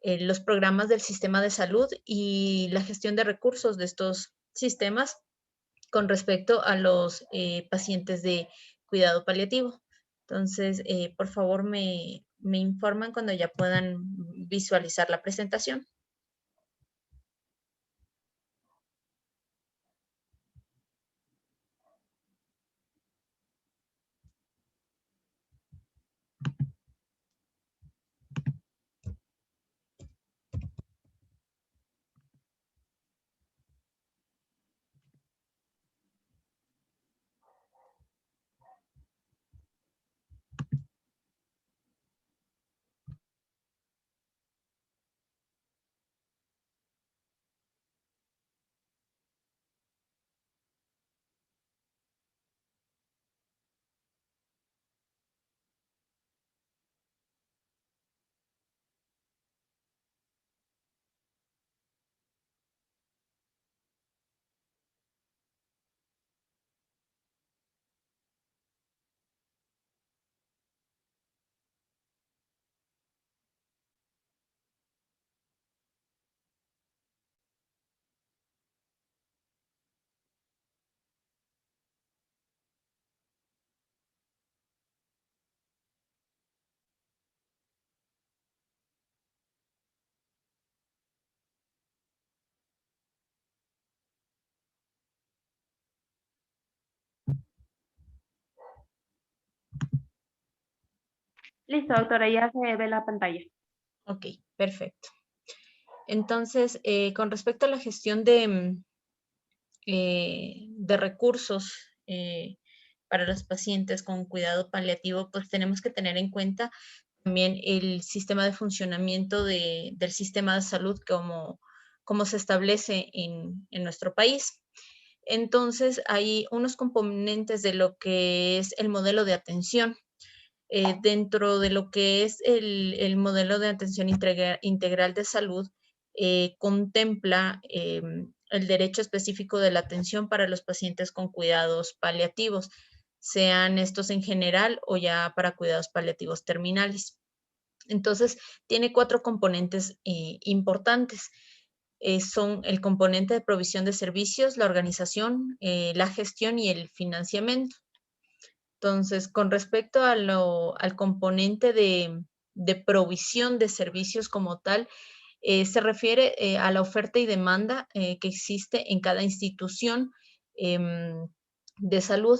los programas del sistema de salud y la gestión de recursos de estos sistemas con respecto a los pacientes de cuidado paliativo. Entonces, por favor, me informan cuando ya puedan visualizar la presentación. Listo, doctora, ya se ve la pantalla. Ok, perfecto. Entonces, con respecto a la gestión de recursos para los pacientes con cuidado paliativo, pues tenemos que tener en cuenta también el sistema de funcionamiento del sistema de salud como se establece en nuestro país. Entonces, hay unos componentes de lo que es el modelo de atención. Dentro de lo que es el modelo de atención integral de salud, contempla el derecho específico de la atención para los pacientes con cuidados paliativos, sean estos en general o ya para cuidados paliativos terminales. Entonces, tiene 4 componentes importantes. Son el componente de provisión de servicios, la organización, la gestión y el financiamiento. Entonces, con respecto al componente de provisión de servicios como tal, se refiere a la oferta y demanda que existe en cada institución de salud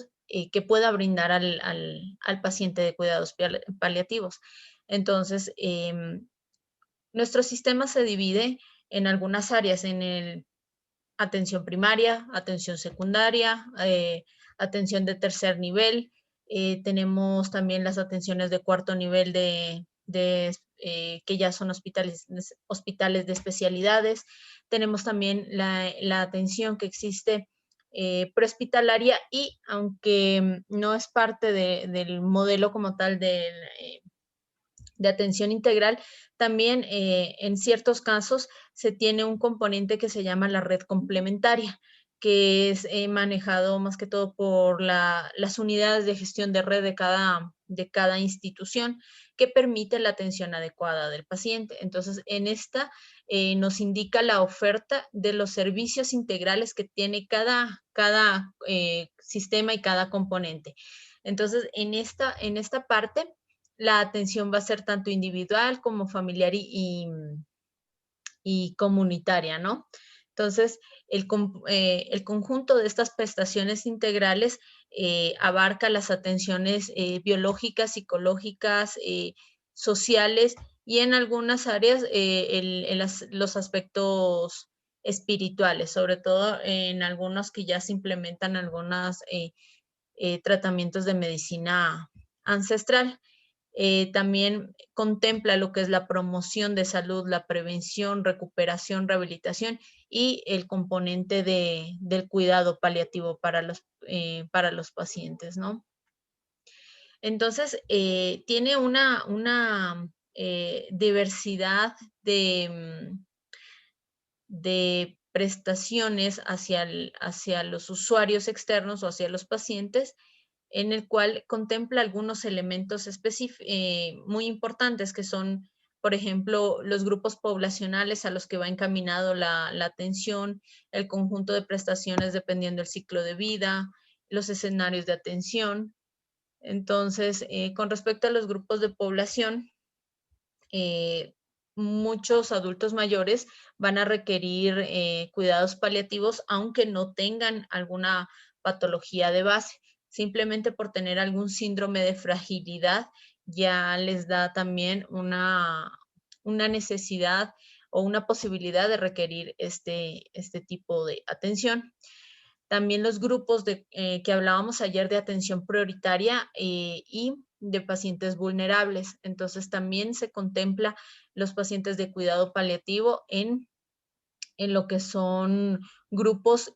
que pueda brindar al paciente de cuidados paliativos. Entonces, nuestro sistema se divide en algunas áreas, en el atención primaria, atención secundaria, atención de tercer nivel. Tenemos también las atenciones de cuarto nivel que ya son hospitales de especialidades. Tenemos también la atención que existe prehospitalaria y aunque no es parte del modelo como tal de atención integral, también en ciertos casos se tiene un componente que se llama la red complementaria, que es manejado más que todo por las unidades de gestión de red de cada institución, que permite la atención adecuada del paciente. Entonces, en esta nos indica la oferta de los servicios integrales que tiene cada sistema y cada componente. Entonces, en esta parte, la atención va a ser tanto individual como familiar y comunitaria, ¿no? Entonces, el conjunto de estas prestaciones integrales abarca las atenciones biológicas, psicológicas, sociales y en algunas áreas los aspectos espirituales, sobre todo en algunos que ya se implementan algunos tratamientos de medicina ancestral. También contempla lo que es la promoción de salud, la prevención, recuperación, rehabilitación y el componente del cuidado paliativo para los pacientes, ¿no? Entonces, tiene una diversidad de prestaciones hacia los usuarios externos o hacia los pacientes, en el cual contempla algunos elementos muy importantes que son por ejemplo, los grupos poblacionales a los que va encaminado la atención, el conjunto de prestaciones dependiendo del ciclo de vida, los escenarios de atención. Entonces, con respecto a los grupos de población, muchos adultos mayores van a requerir cuidados paliativos aunque no tengan alguna patología de base. Simplemente por tener algún síndrome de fragilidad ya les da también una necesidad o una posibilidad de requerir este tipo de atención. También los grupos que hablábamos ayer de atención prioritaria y de pacientes vulnerables. Entonces también se contempla los pacientes de cuidado paliativo en lo que son grupos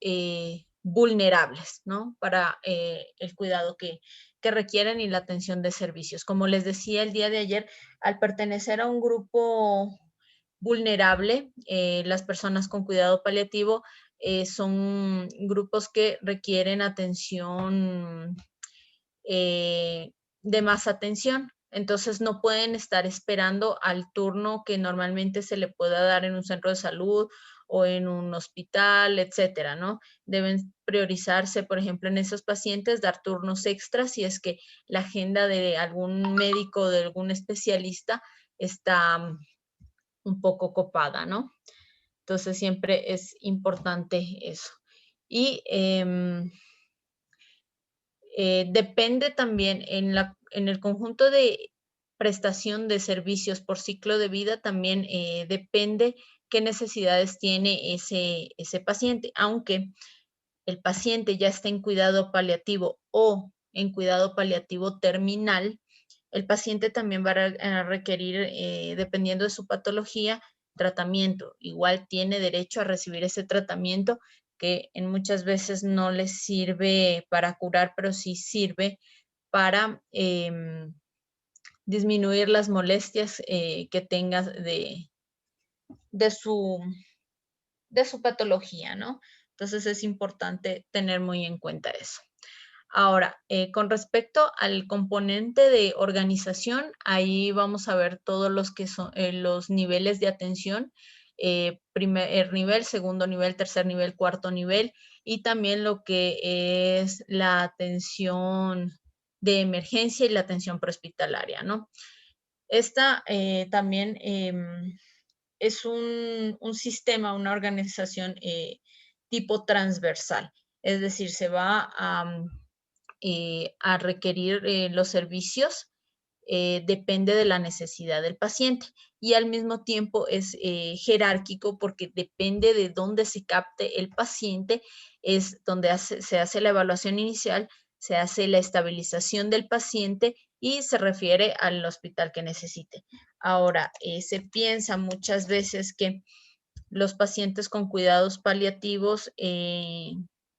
vulnerables, ¿no? Para el cuidado que requieren y la atención de servicios. Como les decía el día de ayer, al pertenecer a un grupo vulnerable, las personas con cuidado paliativo son grupos que requieren atención de más atención. Entonces no pueden estar esperando al turno que normalmente se le pueda dar en un centro de salud o en un hospital, etcétera, ¿no? Deben priorizarse, por ejemplo, en esos pacientes, dar turnos extras si es que la agenda de algún médico, de algún especialista está un poco copada, ¿no? Entonces siempre es importante eso. Y depende también en el conjunto de prestación de servicios por ciclo de vida, también depende qué necesidades tiene ese paciente, aunque el paciente ya está en cuidado paliativo o en cuidado paliativo terminal, el paciente también va a requerir, dependiendo de su patología, tratamiento. Igual tiene derecho a recibir ese tratamiento que en muchas veces no les sirve para curar, pero sí sirve para disminuir las molestias que tengas de su, de su patología, ¿no? Entonces es importante tener muy en cuenta eso. Ahora, con respecto al componente de organización, ahí vamos a ver todos los que son los niveles de atención, primer nivel, segundo nivel, tercer nivel, cuarto nivel, y también lo que es la atención de emergencia y la atención prehospitalaria, ¿no? Esta también es un sistema, una organización tipo transversal, es decir, se va a requerir los servicios depende de la necesidad del paciente y al mismo tiempo es jerárquico porque depende de dónde se capte el paciente, es donde se hace la evaluación inicial, se hace la estabilización del paciente y se refiere al hospital que necesite. Ahora, se piensa muchas veces que los pacientes con cuidados paliativos,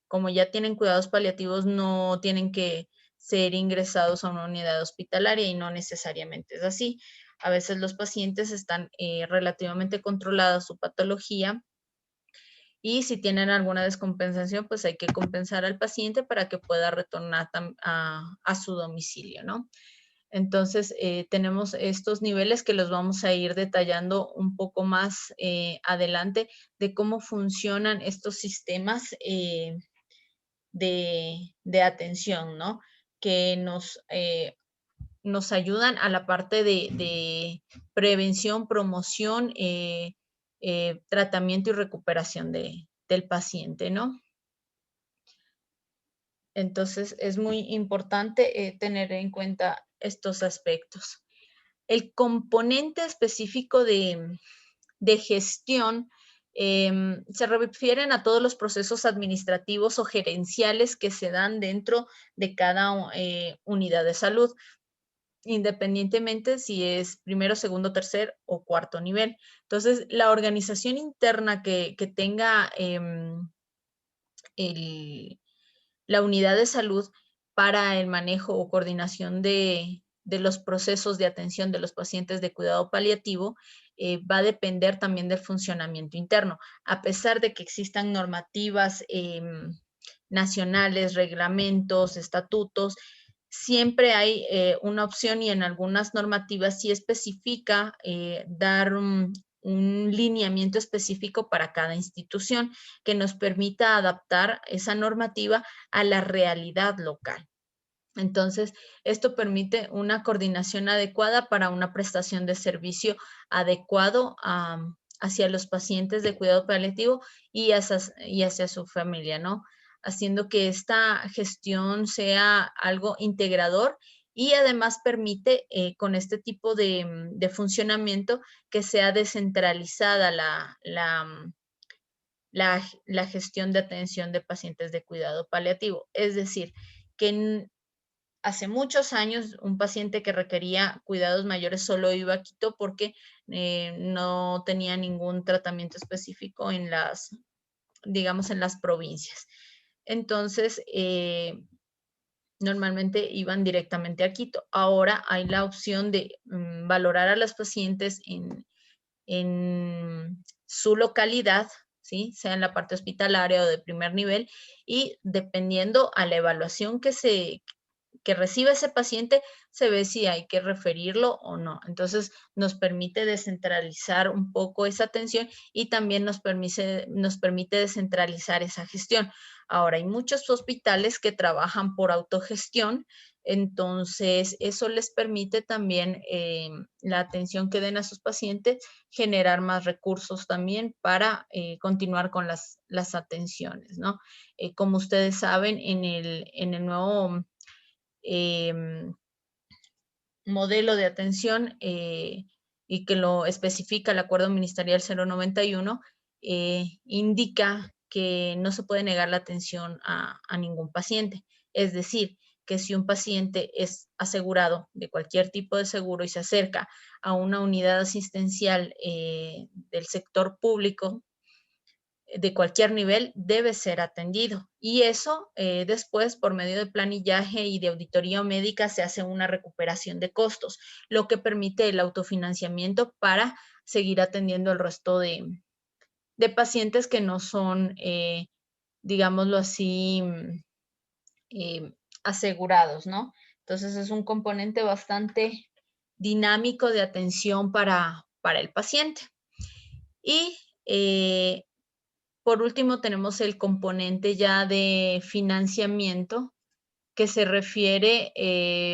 como ya tienen cuidados paliativos, no tienen que ser ingresados a una unidad hospitalaria y no necesariamente es así. A veces los pacientes están relativamente controlados su patología y si tienen alguna descompensación, pues hay que compensar al paciente para que pueda retornar a su domicilio, ¿no? Entonces, tenemos estos niveles que los vamos a ir detallando un poco más adelante de cómo funcionan estos sistemas de atención, ¿no? Que nos ayudan a la parte de prevención, promoción, tratamiento y recuperación del paciente, ¿no? Entonces, es muy importante tener en cuenta estos aspectos. El componente específico de gestión se refieren a todos los procesos administrativos o gerenciales que se dan dentro de cada unidad de salud, independientemente si es primero, segundo, tercer o cuarto nivel. Entonces, la organización interna que tenga la unidad de salud para el manejo o coordinación de los procesos de atención de los pacientes de cuidado paliativo va a depender también del funcionamiento interno. A pesar de que existan normativas nacionales, reglamentos, estatutos, siempre hay una opción y en algunas normativas sí especifica dar un lineamiento específico para cada institución que nos permita adaptar esa normativa a la realidad local. Entonces, esto permite una coordinación adecuada para una prestación de servicio adecuado hacia los pacientes de cuidado paliativo y hacia su familia, ¿no? Haciendo que esta gestión sea algo integrador y además permite con este tipo de funcionamiento que sea descentralizada la gestión de atención de pacientes de cuidado paliativo. Es decir, que hace muchos años un paciente que requería cuidados mayores solo iba a Quito porque no tenía ningún tratamiento específico en digamos, en las provincias. Entonces, normalmente iban directamente a Quito. Ahora hay la opción de valorar a los pacientes en su localidad, ¿sí? Sea en la parte hospitalaria o de primer nivel, y dependiendo a la evaluación que recibe ese paciente, se ve si hay que referirlo o no. Entonces, nos permite descentralizar un poco esa atención y también nos permite descentralizar esa gestión. Ahora, hay muchos hospitales que trabajan por autogestión, entonces eso les permite también la atención que den a sus pacientes, generar más recursos también para continuar con las atenciones, ¿no? Como ustedes saben, en el nuevo modelo de atención y que lo especifica el Acuerdo Ministerial 091, indica que no se puede negar la atención a ningún paciente. Es decir, que si un paciente es asegurado de cualquier tipo de seguro y se acerca a una unidad asistencial del sector público, de cualquier nivel debe ser atendido. Y eso después, por medio de planillaje y de auditoría médica, se hace una recuperación de costos, lo que permite el autofinanciamiento para seguir atendiendo el resto de pacientes que no son, digámoslo así, asegurados, ¿no? Entonces es un componente bastante dinámico de atención para el paciente. Y por último, tenemos el componente ya de financiamiento que se refiere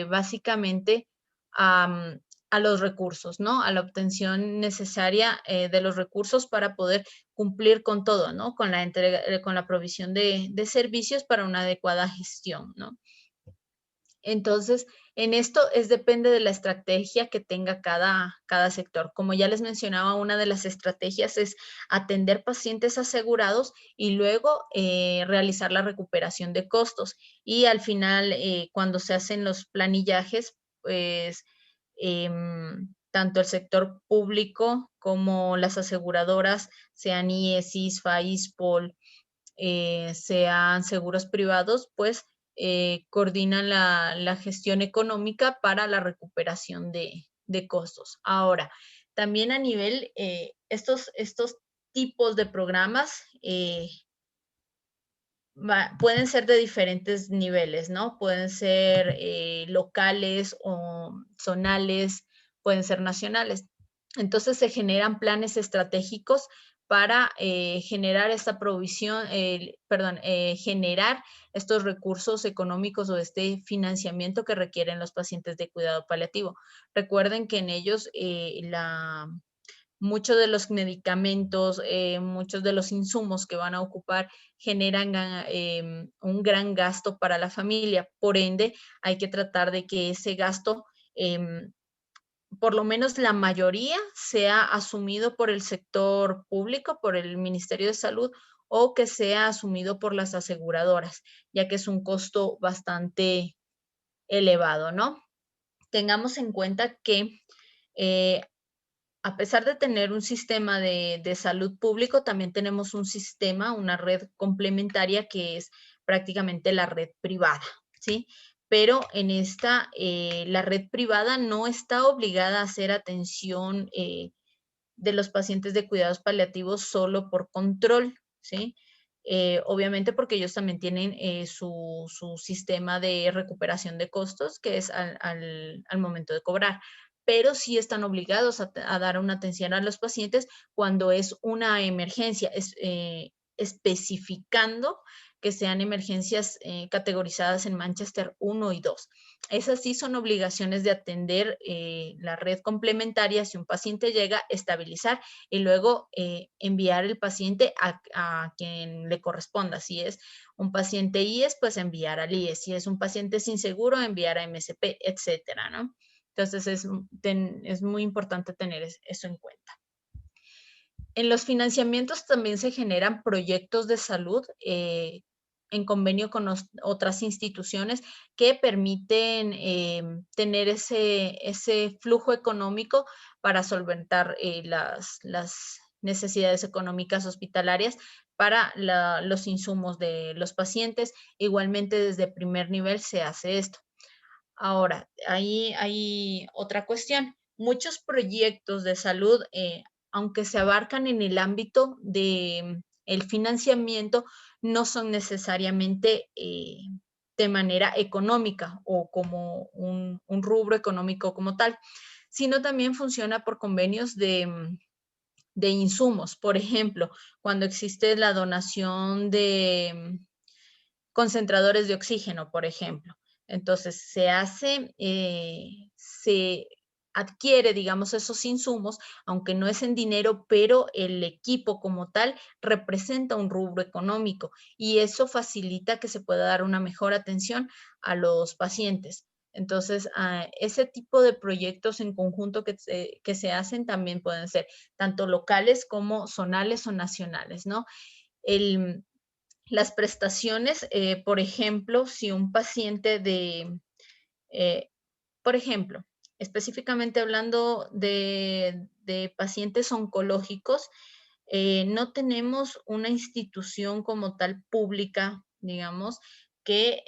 básicamente a los recursos, ¿no? A la obtención necesaria de los recursos para poder cumplir con todo, ¿no? Con la entrega, con la provisión de servicios para una adecuada gestión, ¿no? Entonces, en esto depende de la estrategia que tenga cada sector. Como ya les mencionaba, una de las estrategias es atender pacientes asegurados y luego realizar la recuperación de costos. Y al final, cuando se hacen los planillajes, pues tanto el sector público como las aseguradoras, sean IES, ISFA, ISPOL, sean seguros privados, pues coordinan la gestión económica para la recuperación de costos. Ahora, también a nivel, estos tipos de programas pueden ser de diferentes niveles, ¿no? Pueden ser locales o zonales, pueden ser nacionales. Entonces se generan planes estratégicos para generar esta provisión, generar estos recursos económicos o este financiamiento que requieren los pacientes de cuidado paliativo. Recuerden que en ellos muchos de los medicamentos, muchos de los insumos que van a ocupar generan un gran gasto para la familia. Por ende, hay que tratar de que ese gasto, por lo menos la mayoría, sea asumido por el sector público, por el Ministerio de Salud, o que sea asumido por las aseguradoras, ya que es un costo bastante elevado, ¿no? Tengamos en cuenta que a pesar de tener un sistema de salud público, también tenemos un sistema, una red complementaria que es prácticamente la red privada, ¿sí? Pero en esta, la red privada no está obligada a hacer atención de los pacientes de cuidados paliativos solo por control, ¿sí? obviamente porque ellos también tienen su sistema de recuperación de costos, que es al momento de cobrar, pero sí están obligados a dar una atención a los pacientes cuando es una emergencia, especificando que sean emergencias categorizadas en Manchester 1 y 2. Esas sí son obligaciones de atender la red complementaria si un paciente llega, estabilizar y luego enviar el paciente a quien le corresponda. Si es un paciente IES, pues enviar al IES. Si es un paciente sin seguro, enviar a MSP, etcétera, ¿no? Entonces es muy importante tener eso en cuenta. En los financiamientos también se generan proyectos de salud en convenio con otras instituciones que permiten tener ese flujo económico para solventar las necesidades económicas hospitalarias para los insumos de los pacientes. Igualmente, desde primer nivel se hace esto. Ahora, ahí hay otra cuestión. Muchos proyectos de salud, aunque se abarcan en el ámbito de el financiamiento, no son necesariamente de manera económica o como un rubro económico como tal, sino también funciona por convenios de insumos. Por ejemplo, cuando existe la donación de concentradores de oxígeno, por ejemplo. Entonces, se adquiere, digamos, esos insumos, aunque no es en dinero, pero el equipo como tal representa un rubro económico y eso facilita que se pueda dar una mejor atención a los pacientes. Entonces, ese tipo de proyectos en conjunto que se hacen también pueden ser tanto locales como zonales o nacionales, ¿no? Las prestaciones, por ejemplo, si un paciente eh, por ejemplo, específicamente hablando de pacientes oncológicos, no tenemos una institución como tal pública, digamos, que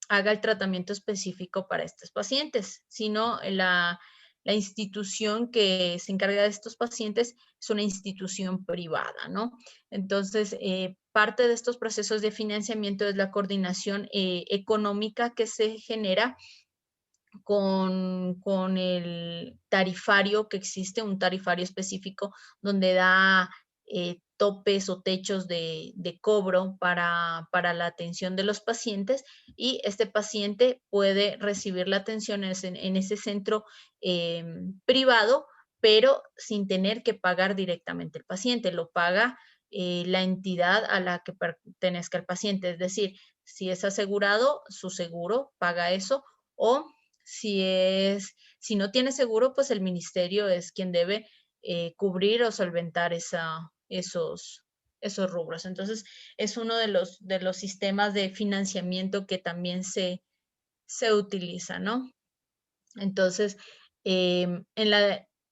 haga el tratamiento específico para estos pacientes, sino la institución que se encarga de estos pacientes es una institución privada, ¿no? Entonces, parte de estos procesos de financiamiento es la coordinación económica que se genera con el tarifario que existe, un tarifario específico donde da topes o techos de cobro para la atención de los pacientes y este paciente puede recibir la atención en ese centro privado, pero sin tener que pagar directamente el paciente, lo paga la entidad a la que pertenezca el paciente, es decir, si es asegurado, su seguro paga eso o si no tiene seguro, pues el ministerio es quien debe cubrir o solventar esos rubros. Entonces, es uno de los sistemas de financiamiento que también se utiliza, ¿no? Entonces, en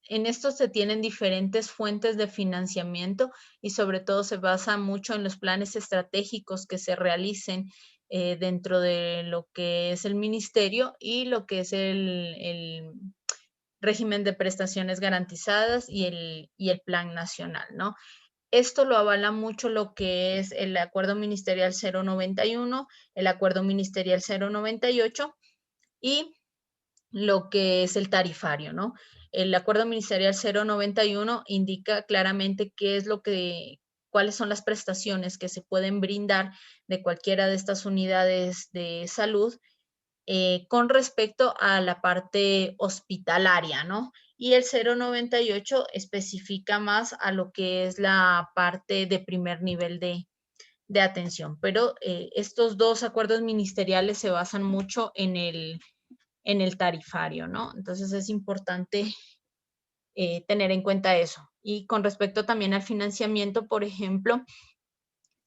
esto se tienen diferentes fuentes de financiamiento y sobre todo se basa mucho en los planes estratégicos que se realicen dentro de lo que es el ministerio y lo que es el régimen de prestaciones garantizadas y el plan nacional, ¿no? Esto lo avala mucho lo que es el acuerdo ministerial 091, el acuerdo ministerial 098 y lo que es el tarifario, ¿no? El acuerdo ministerial 091 indica claramente qué es cuáles son las prestaciones que se pueden brindar de cualquiera de estas unidades de salud con respecto a la parte hospitalaria, ¿no? Y el 098 especifica más a lo que es la parte de primer nivel de atención. Pero estos dos acuerdos ministeriales se basan mucho en el tarifario, ¿no? Entonces es importante tener en cuenta eso. Y con respecto también al financiamiento, por ejemplo,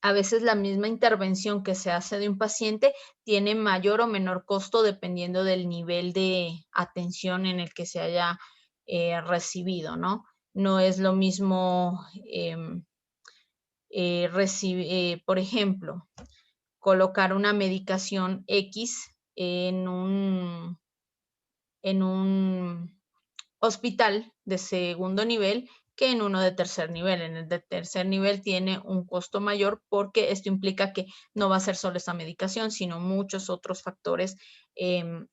a veces la misma intervención que se hace de un paciente tiene mayor o menor costo dependiendo del nivel de atención en el que se haya recibido, ¿no? No es lo mismo por ejemplo, colocar una medicación X en un hospital de segundo nivel que en uno de tercer nivel. En el de tercer nivel tiene un costo mayor porque esto implica que no va a ser solo esta medicación, sino muchos otros factores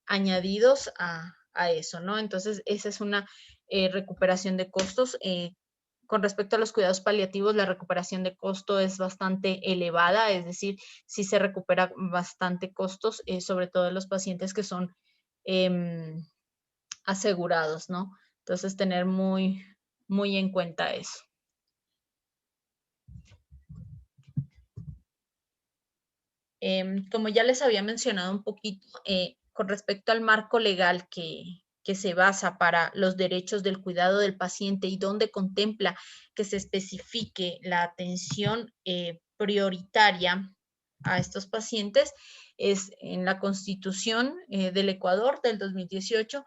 añadidos a eso, ¿no? Entonces, esa es una recuperación de costos. Con respecto a los cuidados paliativos, la recuperación de costo es bastante elevada, es decir, sí se recupera bastante costos, sobre todo en los pacientes que son asegurados, ¿no? Entonces, tener muy en cuenta eso. Como ya les había mencionado un poquito, con respecto al marco legal que se basa para los derechos del cuidado del paciente y donde contempla que se especifique la atención prioritaria a estos pacientes, es en la Constitución del Ecuador del 2018,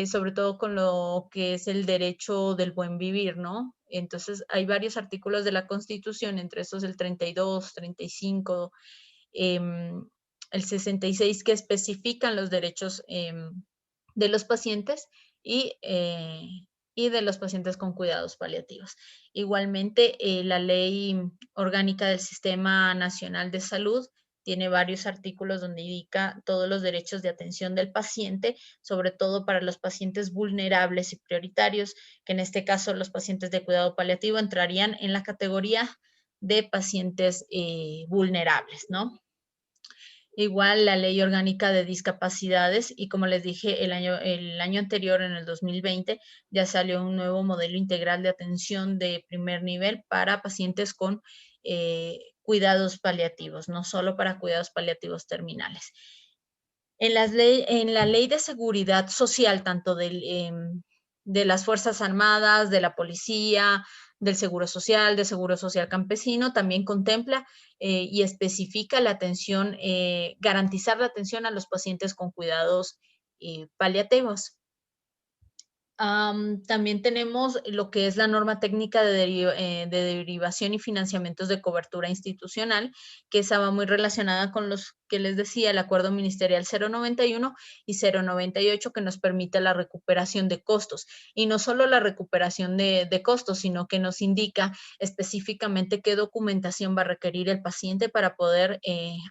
sobre todo con lo que es el derecho del buen vivir, ¿no? Entonces, hay varios artículos de la Constitución, entre esos el 32, 35, el 66, que especifican los derechos de los pacientes y, y de los pacientes con cuidados paliativos. Igualmente, la Ley Orgánica del Sistema Nacional de Salud tiene varios artículos donde indica todos los derechos de atención del paciente, sobre todo para los pacientes vulnerables y prioritarios, que en este caso los pacientes de cuidado paliativo entrarían en la categoría de pacientes vulnerables, ¿no? Igual la Ley Orgánica de Discapacidades y como les dije, el año anterior, en el 2020, ya salió un nuevo modelo integral de atención de primer nivel para pacientes con cuidados paliativos, no solo para cuidados paliativos terminales. En la ley de seguridad social, tanto de las Fuerzas Armadas, de la policía, del Seguro Social Campesino, también contempla y especifica la atención, garantizar la atención a los pacientes con cuidados paliativos. También tenemos lo que es la norma técnica de derivación y financiamientos de cobertura institucional, que estaba muy relacionada con los que les decía, el acuerdo ministerial 091 y 098, que nos permite la recuperación de costos. Y no solo la recuperación de costos, sino que nos indica específicamente qué documentación va a requerir el paciente para poder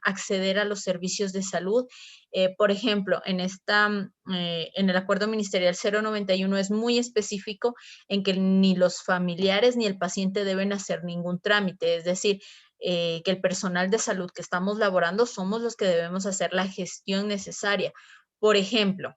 acceder a los servicios de salud. Por ejemplo, en el acuerdo ministerial 091 es muy específico en que ni los familiares ni el paciente deben hacer ningún trámite, es decir, que el personal de salud que estamos laborando somos los que debemos hacer la gestión necesaria. Por ejemplo,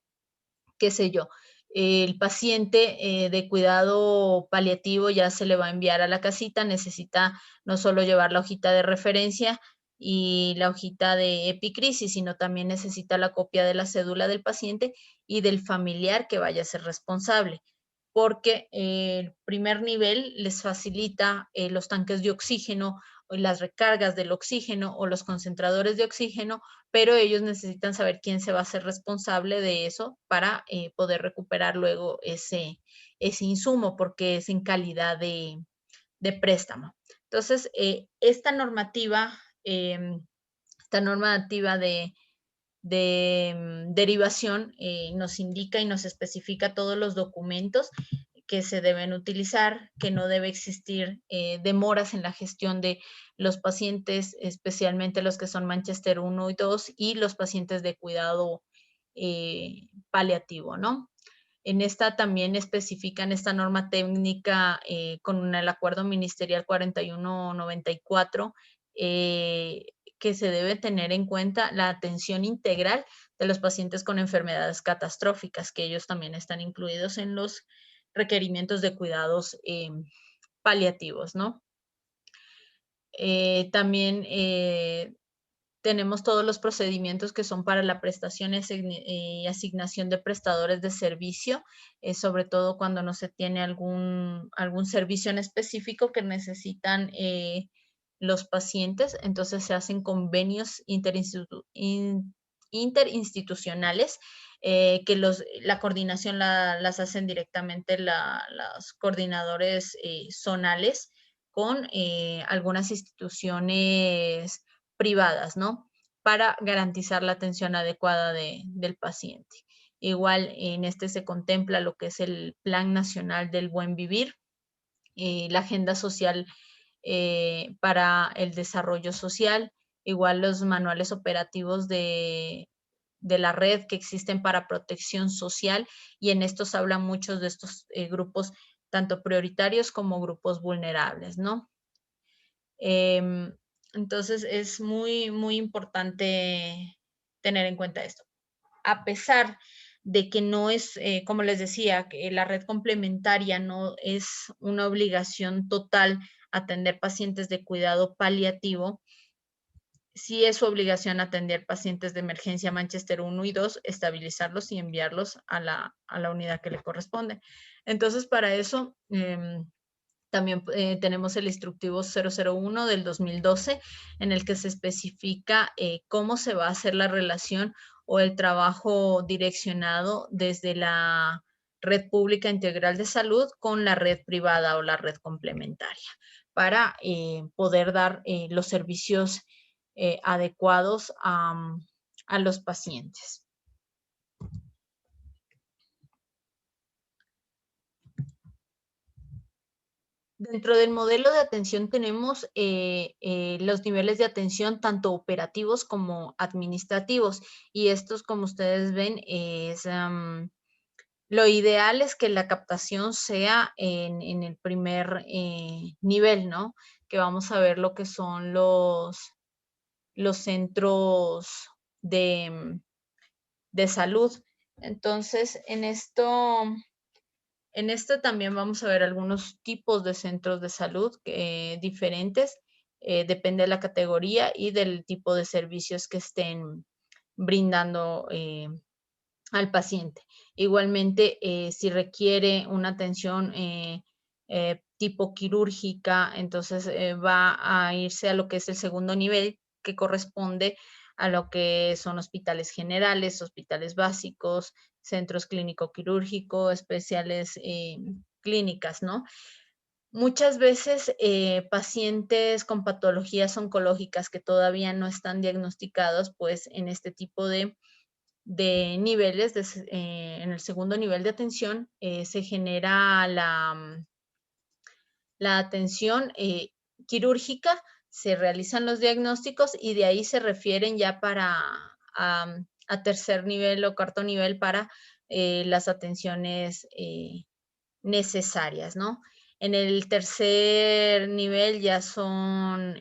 qué sé yo, el paciente de cuidado paliativo ya se le va a enviar a la casita, necesita no solo llevar la hojita de referencia y la hojita de epicrisis, sino también necesita la copia de la cédula del paciente y del familiar que vaya a ser responsable, porque el primer nivel les facilita los tanques de oxígeno, o las recargas del oxígeno o los concentradores de oxígeno, pero ellos necesitan saber quién se va a hacer responsable de eso para poder recuperar luego ese insumo, porque es en calidad de préstamo. Entonces, esta normativa de derivación nos indica y nos especifica todos los documentos que se deben utilizar, que no debe existir demoras en la gestión de los pacientes, especialmente los que son Manchester 1 y 2 y los pacientes de cuidado paliativo, ¿no? En esta también especifican esta norma técnica con el acuerdo ministerial 4194, que se debe tener en cuenta la atención integral de los pacientes con enfermedades catastróficas, que ellos también están incluidos en los requerimientos de cuidados paliativos, ¿no? También tenemos todos los procedimientos que son para la prestación y asignación de prestadores de servicio, sobre todo cuando no se tiene algún servicio en específico que necesitan los pacientes. Entonces se hacen convenios interinstitucionales que la coordinación las hacen directamente los coordinadores zonales con algunas instituciones privadas, ¿no? Para garantizar la atención adecuada del paciente. Igual en este se contempla lo que es el Plan Nacional del Buen Vivir, la agenda social para el desarrollo social, igual los manuales operativos de la red que existen para protección social, y en estos hablan muchos de estos grupos, tanto prioritarios como grupos vulnerables, ¿no? Entonces es muy, muy importante tener en cuenta esto. A pesar de que no es, como les decía, que la red complementaria no es una obligación total atender pacientes de cuidado paliativo, sí es su obligación atender pacientes de emergencia Manchester 1 y 2, estabilizarlos y enviarlos a la unidad que le corresponde. Entonces, para eso, también tenemos el instructivo 001 del 2012, en el que se especifica cómo se va a hacer la relación o el trabajo direccionado desde la red pública integral de salud con la red privada o la red complementaria para poder dar los servicios adecuados a los pacientes. Dentro del modelo de atención tenemos los niveles de atención tanto operativos como administrativos, y estos, como ustedes ven, es lo ideal es que la captación sea en el primer nivel, ¿no? Que vamos a ver lo que son los centros de salud. Entonces, en esto también vamos a ver algunos tipos de centros de salud diferentes, depende de la categoría y del tipo de servicios que estén brindando al paciente. Igualmente, si requiere una atención tipo quirúrgica, entonces va a irse a lo que es el segundo nivel, que corresponde a lo que son hospitales generales, hospitales básicos, centros clínico-quirúrgico, especiales clínicas, ¿no? Muchas veces pacientes con patologías oncológicas que todavía no están diagnosticados, pues en este tipo de niveles, en el segundo nivel de atención, se genera la atención quirúrgica, se realizan los diagnósticos y de ahí se refieren ya para a tercer nivel o cuarto nivel para las atenciones necesarias, ¿no? En el tercer nivel ya son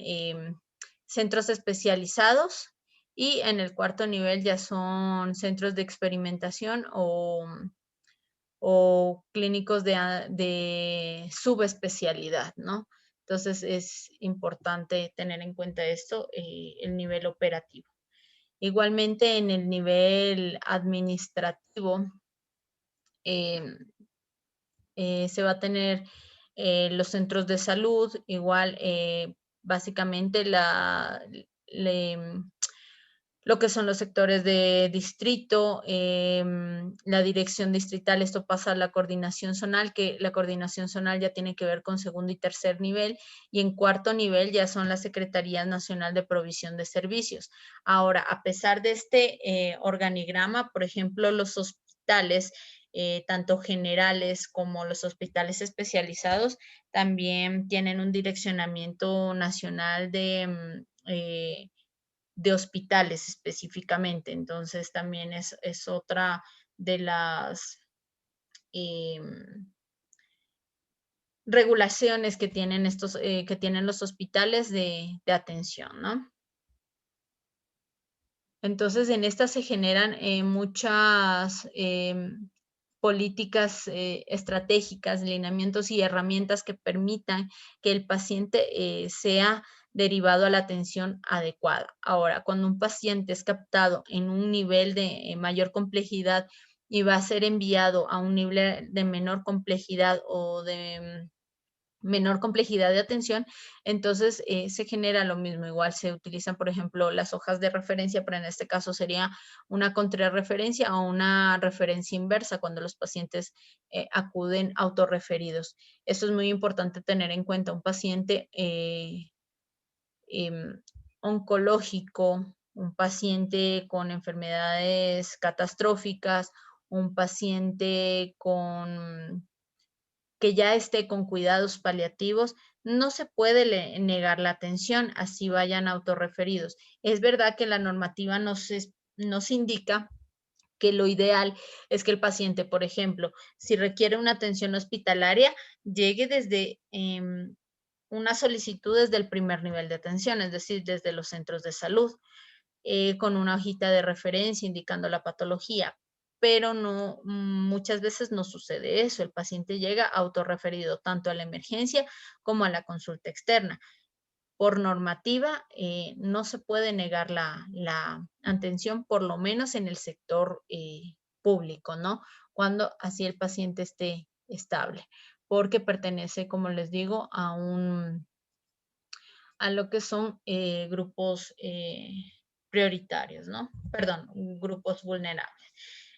centros especializados, y en el cuarto nivel ya son centros de experimentación o clínicos de subespecialidad, ¿no? Entonces es importante tener en cuenta esto, el nivel operativo. Igualmente en el nivel administrativo se va a tener los centros de salud, igual básicamente lo que son los sectores de distrito, la dirección distrital, esto pasa a la coordinación zonal, que la coordinación zonal ya tiene que ver con segundo y tercer nivel, y en cuarto nivel ya son la Secretaría Nacional de Provisión de Servicios. Ahora, a pesar de este organigrama, por ejemplo, los hospitales, tanto generales como los hospitales especializados, también tienen un direccionamiento nacional de hospitales específicamente. Entonces también es otra de las eh, regulaciones que tienen que tienen los hospitales de atención, ¿no? Entonces en esta se generan muchas políticas estratégicas, lineamientos y herramientas que permitan que el paciente sea derivado a la atención adecuada. Ahora, cuando un paciente es captado en un nivel de mayor complejidad y va a ser enviado a un nivel de menor complejidad o de menor complejidad de atención, entonces se genera lo mismo. Igual se utilizan, por ejemplo, las hojas de referencia, pero en este caso sería una contrarreferencia o una referencia inversa cuando los pacientes acuden autorreferidos. Esto es muy importante tener en cuenta. Un paciente oncológico, un paciente con enfermedades catastróficas, un paciente con que ya esté con cuidados paliativos, no se puede negar la atención, así vayan autorreferidos. Es verdad que la normativa nos indica que lo ideal es que el paciente, por ejemplo, si requiere una atención hospitalaria, llegue desde una solicitud desde el primer nivel de atención, es decir, desde los centros de salud, con una hojita de referencia indicando la patología. Pero no, muchas veces no sucede eso. El paciente llega autorreferido tanto a la emergencia como a la consulta externa. Por normativa, no se puede negar la atención, por lo menos en el sector público, ¿no? Cuando así el paciente esté estable, porque pertenece, como les digo, a lo que son grupos prioritarios, ¿no? Perdón, grupos vulnerables.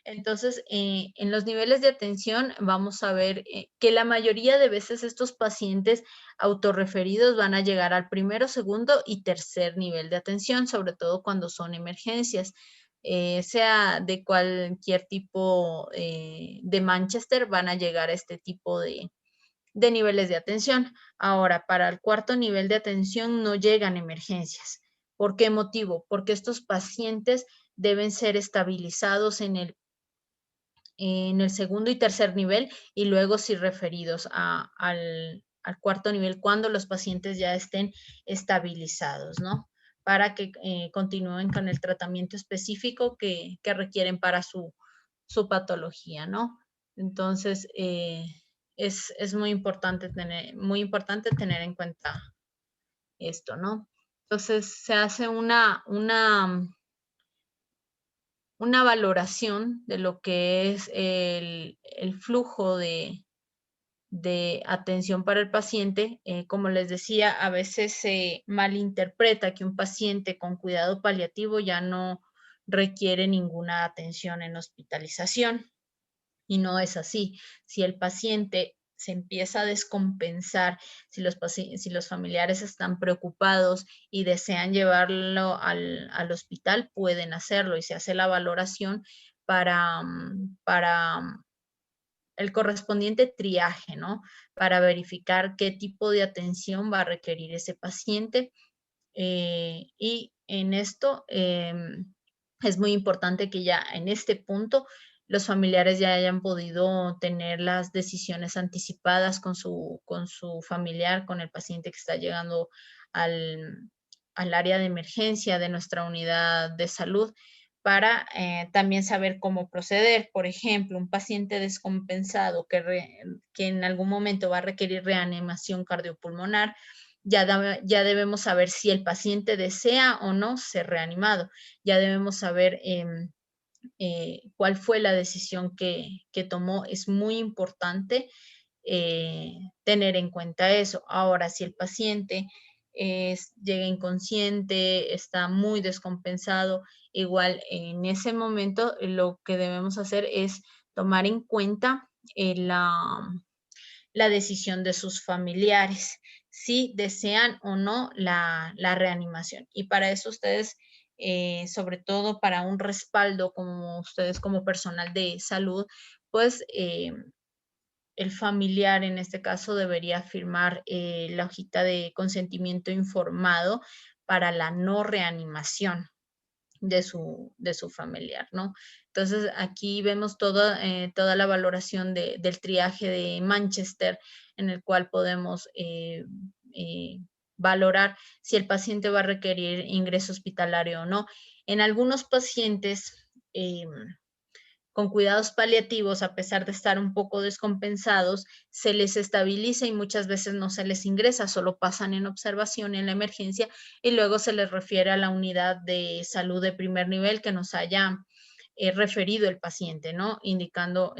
Entonces, en los niveles de atención vamos a ver que la mayoría de veces estos pacientes autorreferidos van a llegar al primero, segundo y tercer nivel de atención, sobre todo cuando son emergencias. Sea de cualquier tipo de Manchester, van a llegar a este tipo de niveles de atención. Ahora, para el cuarto nivel de atención no llegan emergencias. ¿Por qué motivo? Porque estos pacientes deben ser estabilizados en el segundo y tercer nivel y luego sí referidos al cuarto nivel cuando los pacientes ya estén estabilizados, ¿no? Para que continúen con el tratamiento específico que requieren para su patología, ¿no? Entonces, es muy importante tener en cuenta esto, ¿no? Entonces, se hace una valoración de lo que es el flujo de atención para el paciente. Como les decía, a veces se malinterpreta que un paciente con cuidado paliativo ya no requiere ninguna atención en hospitalización. Y no es así. Si el paciente se empieza a descompensar, si los familiares están preocupados y desean llevarlo al hospital, pueden hacerlo y se hace la valoración para el correspondiente triaje, ¿no? Para verificar qué tipo de atención va a requerir ese paciente. Y en esto es muy importante que ya en este punto los familiares ya hayan podido tener las decisiones anticipadas con su familiar, con el paciente que está llegando al área de emergencia de nuestra unidad de salud para también saber cómo proceder. Por ejemplo, un paciente descompensado que en algún momento va a requerir reanimación cardiopulmonar, ya debemos saber si el paciente desea o no ser reanimado. Ya debemos saber cuál fue la decisión que tomó. Es muy importante tener en cuenta eso. Ahora, si el paciente llega inconsciente, está muy descompensado, igual en ese momento lo que debemos hacer es tomar en cuenta la decisión de sus familiares, si desean o no la reanimación. Y para eso ustedes, sobre todo para un respaldo como ustedes como personal de salud, pues el familiar en este caso debería firmar la hojita de consentimiento informado para la no reanimación de su familiar, ¿no? Entonces, aquí vemos toda la valoración del triaje de Manchester, en el cual podemos eh, valorar si el paciente va a requerir ingreso hospitalario o no. En algunos pacientes con cuidados paliativos, a pesar de estar un poco descompensados, se les estabiliza y muchas veces no se les ingresa, solo pasan en observación en la emergencia y luego se les refiere a la unidad de salud de primer nivel que nos haya referido el paciente, ¿no? Indicando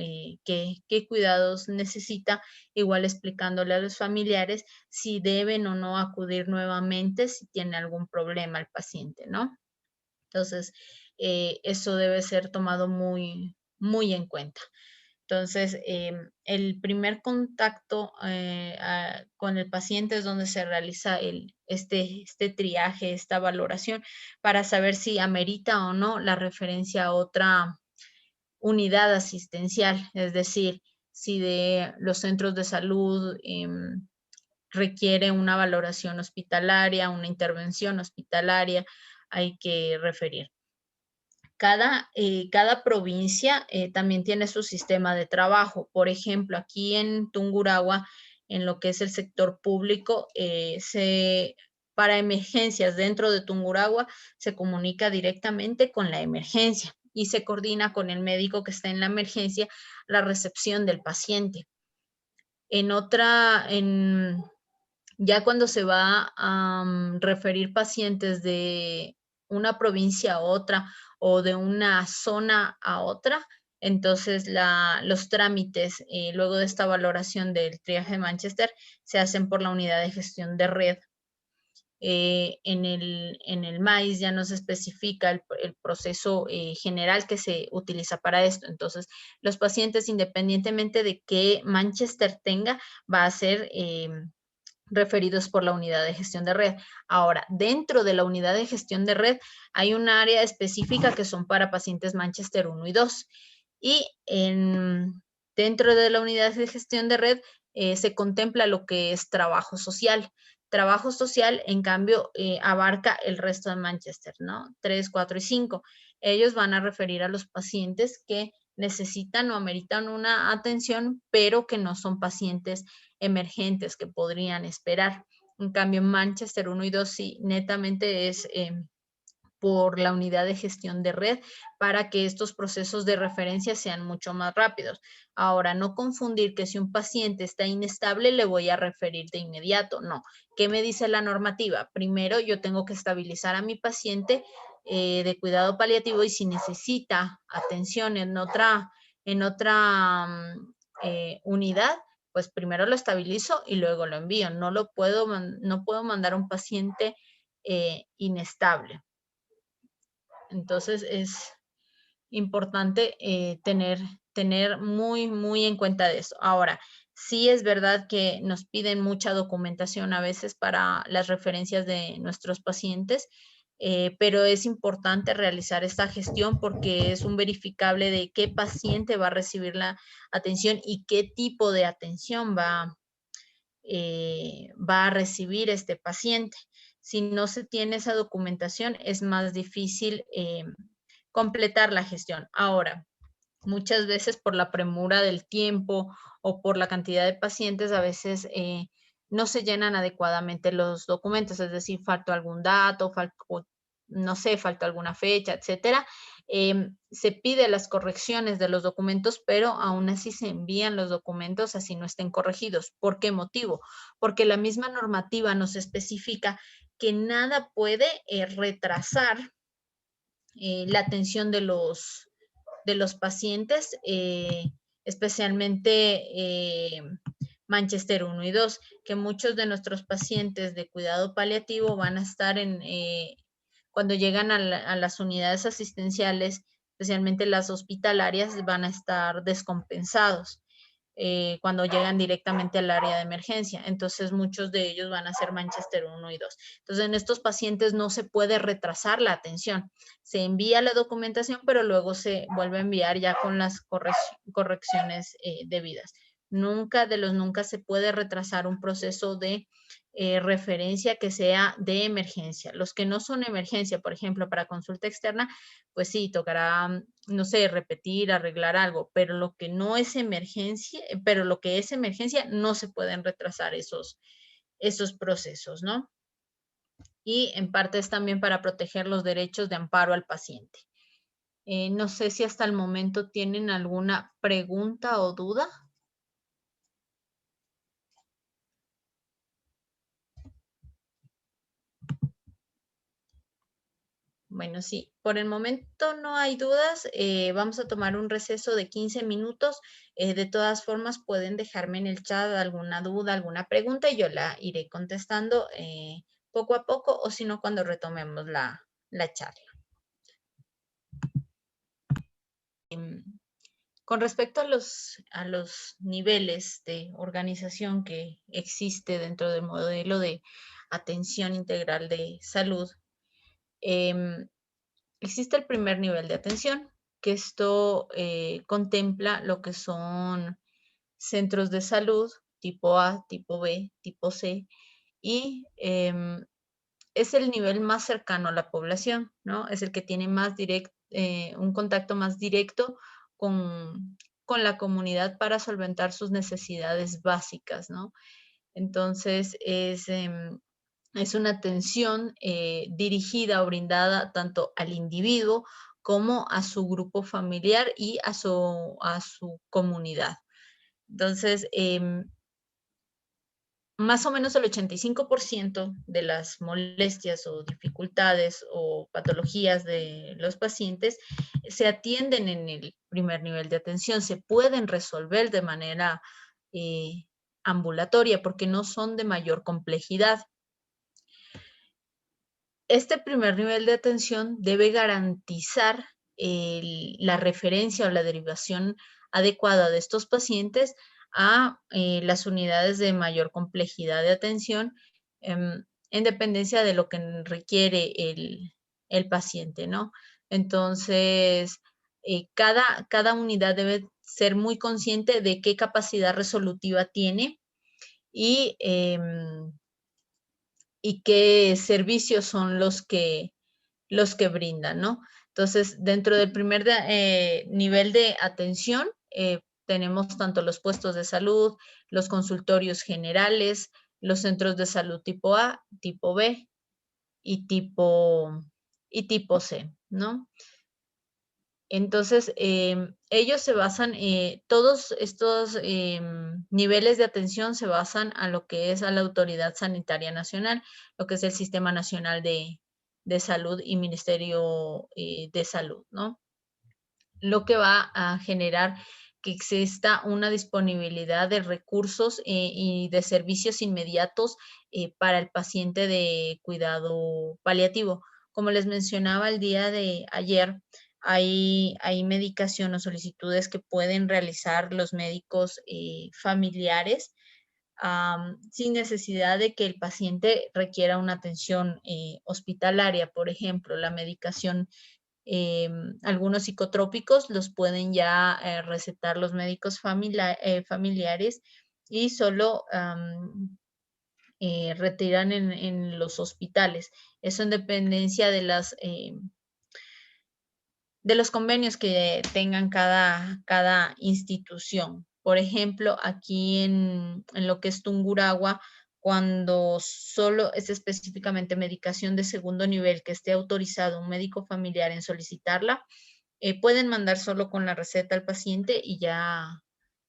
qué cuidados necesita, igual explicándole a los familiares si deben o no acudir nuevamente si tiene algún problema el paciente, ¿no? Entonces, eso debe ser tomado muy, muy en cuenta. Entonces, el primer contacto con el paciente es donde se realiza este triaje, esta valoración, para saber si amerita o no la referencia a otra unidad asistencial, es decir, si de los centros de salud requiere una valoración hospitalaria, una intervención hospitalaria, hay que referir. Cada provincia también tiene su sistema de trabajo. Por ejemplo, aquí en Tungurahua, en lo que es el sector público, para emergencias dentro de Tungurahua se comunica directamente con la emergencia y se coordina con el médico que está en la emergencia la recepción del paciente. Ya cuando se va a referir pacientes de una provincia a otra o de una zona a otra, entonces los trámites, luego de esta valoración del triaje de Manchester, se hacen por la unidad de gestión de red. En el MAIS ya nos especifica el proceso general que se utiliza para esto. Entonces, los pacientes, independientemente de qué Manchester tenga, va a ser referidos por la unidad de gestión de red. Ahora, dentro de la unidad de gestión de red hay un área específica que son para pacientes Manchester 1 y 2. Y dentro de la unidad de gestión de red se contempla lo que es trabajo social. Trabajo social, en cambio, abarca el resto de Manchester, ¿no? 3, 4 y 5. Ellos van a referir a los pacientes que necesitan o ameritan una atención, pero que no son pacientes emergentes que podrían esperar. En cambio, Manchester 1 y 2 sí, netamente es por la unidad de gestión de red para que estos procesos de referencia sean mucho más rápidos. Ahora, no confundir que si un paciente está inestable le voy a referir de inmediato. No. ¿Qué me dice la normativa? Primero, yo tengo que estabilizar a mi paciente de cuidado paliativo y si necesita atención en otra unidad, pues primero lo estabilizo y luego lo envío. No puedo mandar a un paciente inestable. Entonces es importante tener muy, muy en cuenta de eso. Ahora, sí es verdad que nos piden mucha documentación a veces para las referencias de nuestros pacientes, pero es importante realizar esta gestión porque es un verificable de qué paciente va a recibir la atención y qué tipo de atención va a recibir este paciente. Si no se tiene esa documentación, es más difícil completar la gestión. Ahora, muchas veces por la premura del tiempo o por la cantidad de pacientes, a veces no se llenan adecuadamente los documentos, es decir, faltó algún dato, no sé, faltó alguna fecha, etcétera. Se pide las correcciones de los documentos, pero aún así se envían los documentos así no estén corregidos. ¿Por qué motivo? Porque la misma normativa nos especifica que nada puede retrasar la atención de los pacientes, especialmente Manchester 1 y 2, que muchos de nuestros pacientes de cuidado paliativo van a estar cuando llegan a las unidades asistenciales, especialmente las hospitalarias, van a estar descompensados. Cuando llegan directamente al área de emergencia. Entonces, muchos de ellos van a ser Manchester 1 y 2. Entonces, en estos pacientes no se puede retrasar la atención. Se envía la documentación, pero luego se vuelve a enviar ya con las correcciones debidas. Nunca se puede retrasar un proceso de referencia que sea de emergencia. Los que no son emergencia, por ejemplo, para consulta externa, pues sí, tocará, no sé, repetir, arreglar algo, pero lo que no es emergencia, pero lo que es emergencia, no se pueden retrasar esos procesos, ¿no? Y en parte es también para proteger los derechos de amparo al paciente. No sé si hasta el momento tienen alguna pregunta o duda. Bueno, sí, por el momento no hay dudas. Vamos a tomar un receso de 15 minutos. De todas formas, pueden dejarme en el chat alguna duda, alguna pregunta y yo la iré contestando poco a poco o si no, cuando retomemos la charla. Con respecto a los niveles de organización que existe dentro del modelo de atención integral de salud, existe el primer nivel de atención, que esto contempla lo que son centros de salud tipo A, tipo B, tipo C, y es el nivel más cercano a la población, ¿no? Es el que tiene más un contacto más directo con la comunidad para solventar sus necesidades básicas, ¿no? Entonces, es una atención dirigida o brindada tanto al individuo como a su grupo familiar y a su comunidad. Entonces, más o menos el 85% de las molestias o dificultades o patologías de los pacientes se atienden en el primer nivel de atención, se pueden resolver de manera eh, ambulatoria porque no son de mayor complejidad. Este primer nivel de atención debe garantizar la referencia o la derivación adecuada de estos pacientes a las unidades de mayor complejidad de atención en dependencia de lo que requiere el paciente, ¿no? Entonces, cada unidad debe ser muy consciente de qué capacidad resolutiva tiene y qué servicios son los que brindan, ¿no? Entonces, dentro del primer nivel de atención, tenemos tanto los puestos de salud, los consultorios generales, los centros de salud tipo A, tipo B y tipo C, ¿no? Entonces, ellos se basan, todos estos niveles de atención se basan a lo que es a la Autoridad Sanitaria Nacional, lo que es el Sistema Nacional de Salud y Ministerio de Salud, ¿no? Lo que va a generar que exista una disponibilidad de recursos y de servicios inmediatos para el paciente de cuidado paliativo. Como les mencionaba el día de ayer, hay medicación o solicitudes que pueden realizar los médicos familiares sin necesidad de que el paciente requiera una atención hospitalaria. Por ejemplo, la medicación, algunos psicotrópicos los pueden ya recetar los médicos familiares y solo retiran en los hospitales. Eso en dependencia de los convenios que tengan cada institución. Por ejemplo, aquí en lo que es Tungurahua, cuando solo es específicamente medicación de segundo nivel que esté autorizado un médico familiar en solicitarla, pueden mandar solo con la receta al paciente y ya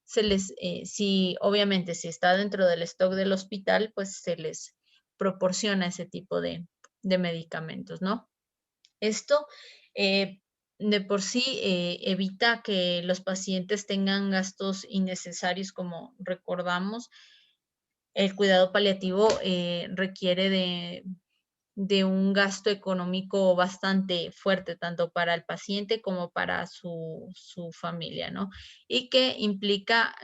si obviamente si está dentro del stock del hospital, pues se les proporciona ese tipo de medicamentos, ¿no? Esto eh, de por sí evita que los pacientes tengan gastos innecesarios, como recordamos. El cuidado paliativo requiere de un gasto económico bastante fuerte, tanto para el paciente como para su familia, ¿no? Y que implica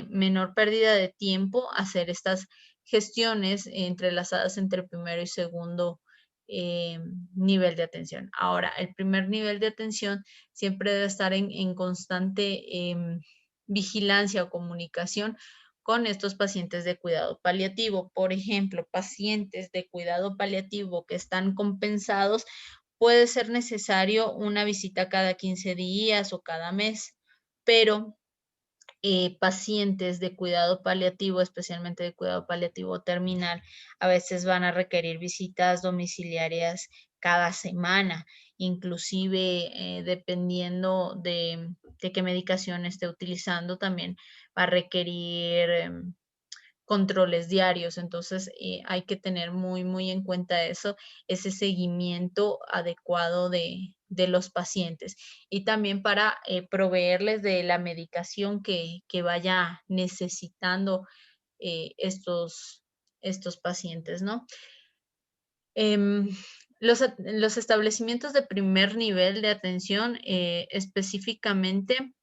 menor pérdida de tiempo hacer estas gestiones entrelazadas entre primero y segundo eh, nivel de atención. Ahora, el primer nivel de atención siempre debe estar en constante vigilancia o comunicación con estos pacientes de cuidado paliativo. Por ejemplo, pacientes de cuidado paliativo que están compensados, puede ser necesario una visita cada 15 días o cada mes, pero pacientes de cuidado paliativo, especialmente de cuidado paliativo terminal, a veces van a requerir visitas domiciliarias cada semana, inclusive dependiendo de qué medicación esté utilizando, también va a requerir controles diarios. Entonces, hay que tener muy en cuenta eso, ese seguimiento adecuado de los pacientes y también para proveerles de la medicación que vaya necesitando estos pacientes, ¿no? Los establecimientos de primer nivel de atención, específicamente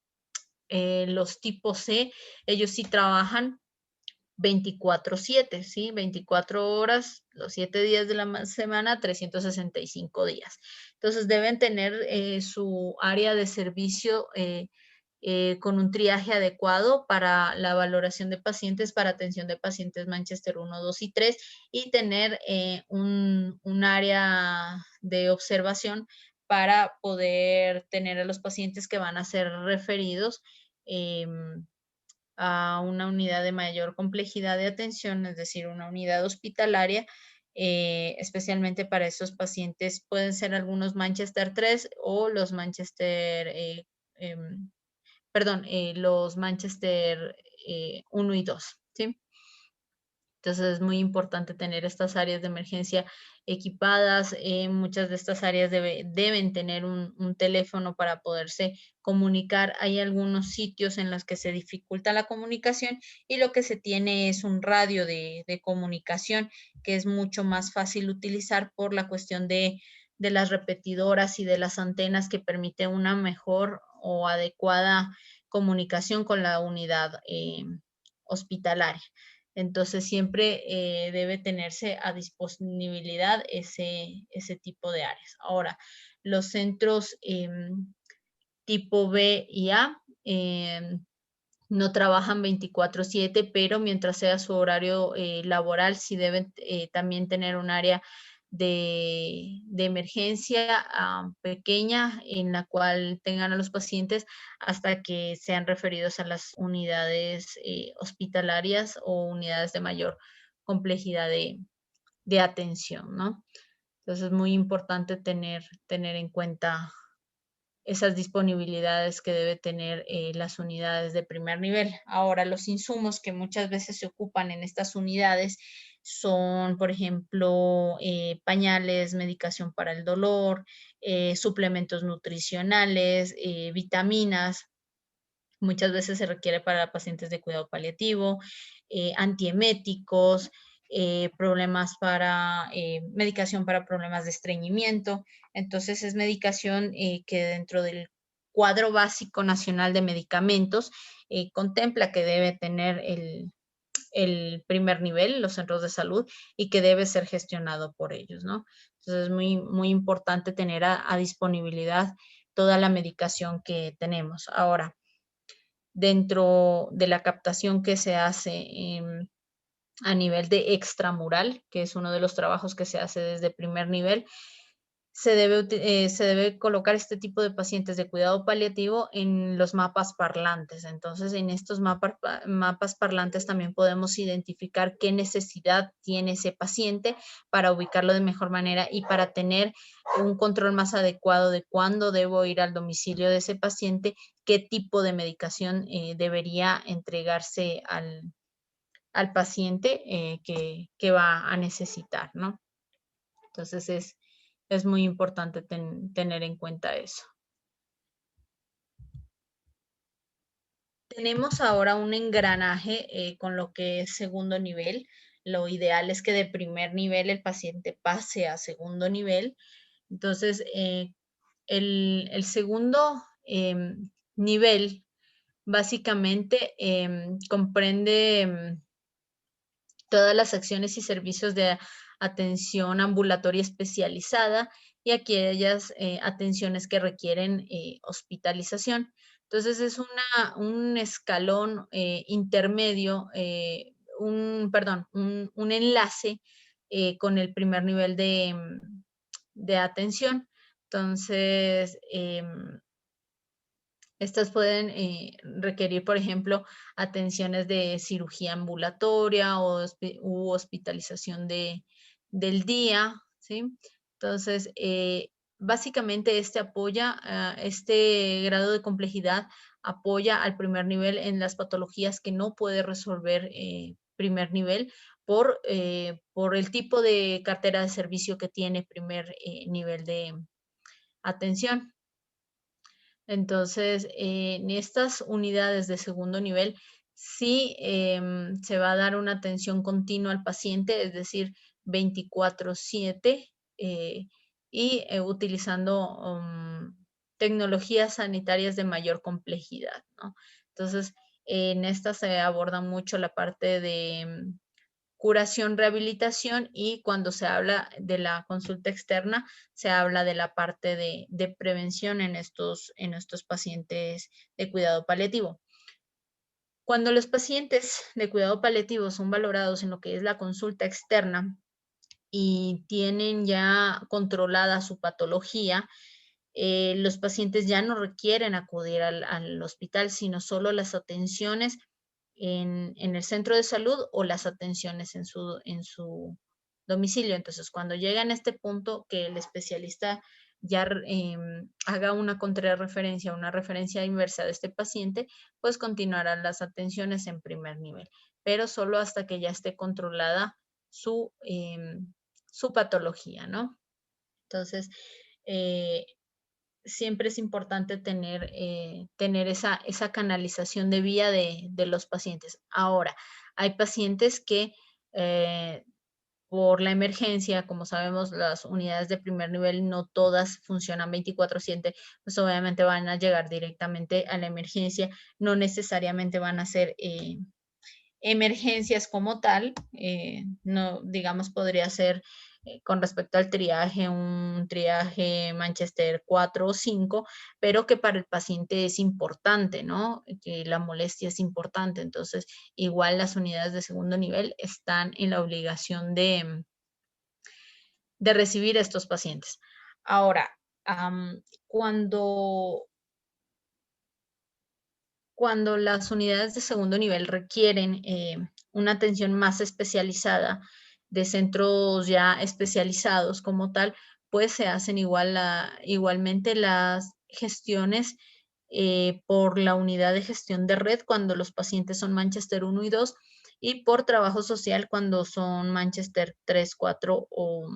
los tipos C, ellos sí trabajan 24/7, ¿sí? 24 horas, los 7 días de la semana, 365 días. Entonces deben tener su área de servicio con un triaje adecuado para la valoración de pacientes, para atención de pacientes Manchester 1, 2 y 3, y tener un área de observación para poder tener a los pacientes que van a ser referidos a una unidad de mayor complejidad de atención, es decir, una unidad hospitalaria, especialmente para esos pacientes. Pueden ser algunos Manchester 3 o los Manchester, los Manchester 1 y 2, ¿sí? Entonces es muy importante tener estas áreas de emergencia equipadas. Muchas de estas áreas deben tener un teléfono para poderse comunicar. Hay algunos sitios en los que se dificulta la comunicación y lo que se tiene es un radio de comunicación que es mucho más fácil utilizar por la cuestión de las repetidoras y de las antenas que permite una mejor o adecuada comunicación con la unidad hospitalaria. Entonces siempre debe tenerse a disponibilidad ese tipo de áreas. Ahora, los centros tipo B y A no trabajan 24/7, pero mientras sea su horario laboral, sí deben también tener un área de emergencia pequeña en la cual tengan a los pacientes hasta que sean referidos a las unidades hospitalarias o unidades de mayor complejidad de atención, ¿no? Entonces es muy importante tener en cuenta esas disponibilidades que debe tener las unidades de primer nivel. Ahora, los insumos que muchas veces se ocupan en estas unidades son, por ejemplo, pañales, medicación para el dolor, suplementos nutricionales, vitaminas. Muchas veces se requiere para pacientes de cuidado paliativo, antieméticos, problemas para medicación para problemas de estreñimiento. Entonces es medicación que dentro del cuadro básico nacional de medicamentos contempla que debe tener el primer nivel, los centros de salud, y que debe ser gestionado por ellos, ¿no? Entonces es muy, muy importante tener a disponibilidad toda la medicación que tenemos. Ahora, dentro de la captación que se hace a nivel de extramural, que es uno de los trabajos que se hace desde primer nivel, se debe colocar este tipo de pacientes de cuidado paliativo en los mapas parlantes. Entonces, en estos mapas parlantes también podemos identificar qué necesidad tiene ese paciente para ubicarlo de mejor manera y para tener un control más adecuado de cuándo debo ir al domicilio de ese paciente, qué tipo de medicación debería entregarse al paciente que va a necesitar, ¿no? Entonces es muy importante tener en cuenta eso. Tenemos ahora un engranaje con lo que es segundo nivel. Lo ideal es que de primer nivel el paciente pase a segundo nivel. Entonces, el segundo nivel básicamente comprende todas las acciones y servicios de atención ambulatoria especializada y aquellas atenciones que requieren hospitalización. Entonces es un escalón intermedio, un enlace con el primer nivel de atención. Entonces, estas pueden requerir, por ejemplo, atenciones de cirugía ambulatoria o u hospitalización del día, ¿sí? Entonces, básicamente este grado de complejidad apoya al primer nivel en las patologías que no puede resolver primer nivel por el tipo de cartera de servicio que tiene primer nivel de atención. Entonces, en estas unidades de segundo nivel, sí se va a dar una atención continua al paciente, es decir, 24/7 y utilizando tecnologías sanitarias de mayor complejidad, ¿no? Entonces, en esta se aborda mucho la parte de curación, rehabilitación, y cuando se habla de la consulta externa, se habla de la parte de prevención en estos pacientes de cuidado paliativo. Cuando los pacientes de cuidado paliativo son valorados en lo que es la consulta externa y tienen ya controlada su patología, los pacientes ya no requieren acudir al hospital, sino solo las atenciones en el centro de salud o las atenciones en su domicilio. Entonces, cuando llegan a este punto que el especialista ya haga una contrarreferencia, una referencia inversa de este paciente, pues continuarán las atenciones en primer nivel, pero solo hasta que ya esté controlada su patología, ¿no? Entonces, eh, siempre es importante tener esa canalización de vía de los pacientes. Ahora, hay pacientes que por la emergencia, como sabemos, las unidades de primer nivel no todas funcionan 24/7, pues obviamente van a llegar directamente a la emergencia, no necesariamente van a ser emergencias como tal, no, digamos, podría ser con respecto al triaje, un triaje Manchester 4 o 5, pero que para el paciente es importante, ¿no? Que la molestia es importante. Entonces, igual las unidades de segundo nivel están en la obligación de recibir a estos pacientes. Ahora, cuando cuando las unidades de segundo nivel requieren una atención más especializada de centros ya especializados como tal, pues se hacen igualmente las gestiones por la unidad de gestión de red cuando los pacientes son Manchester 1 y 2 y por trabajo social cuando son Manchester 3, 4 o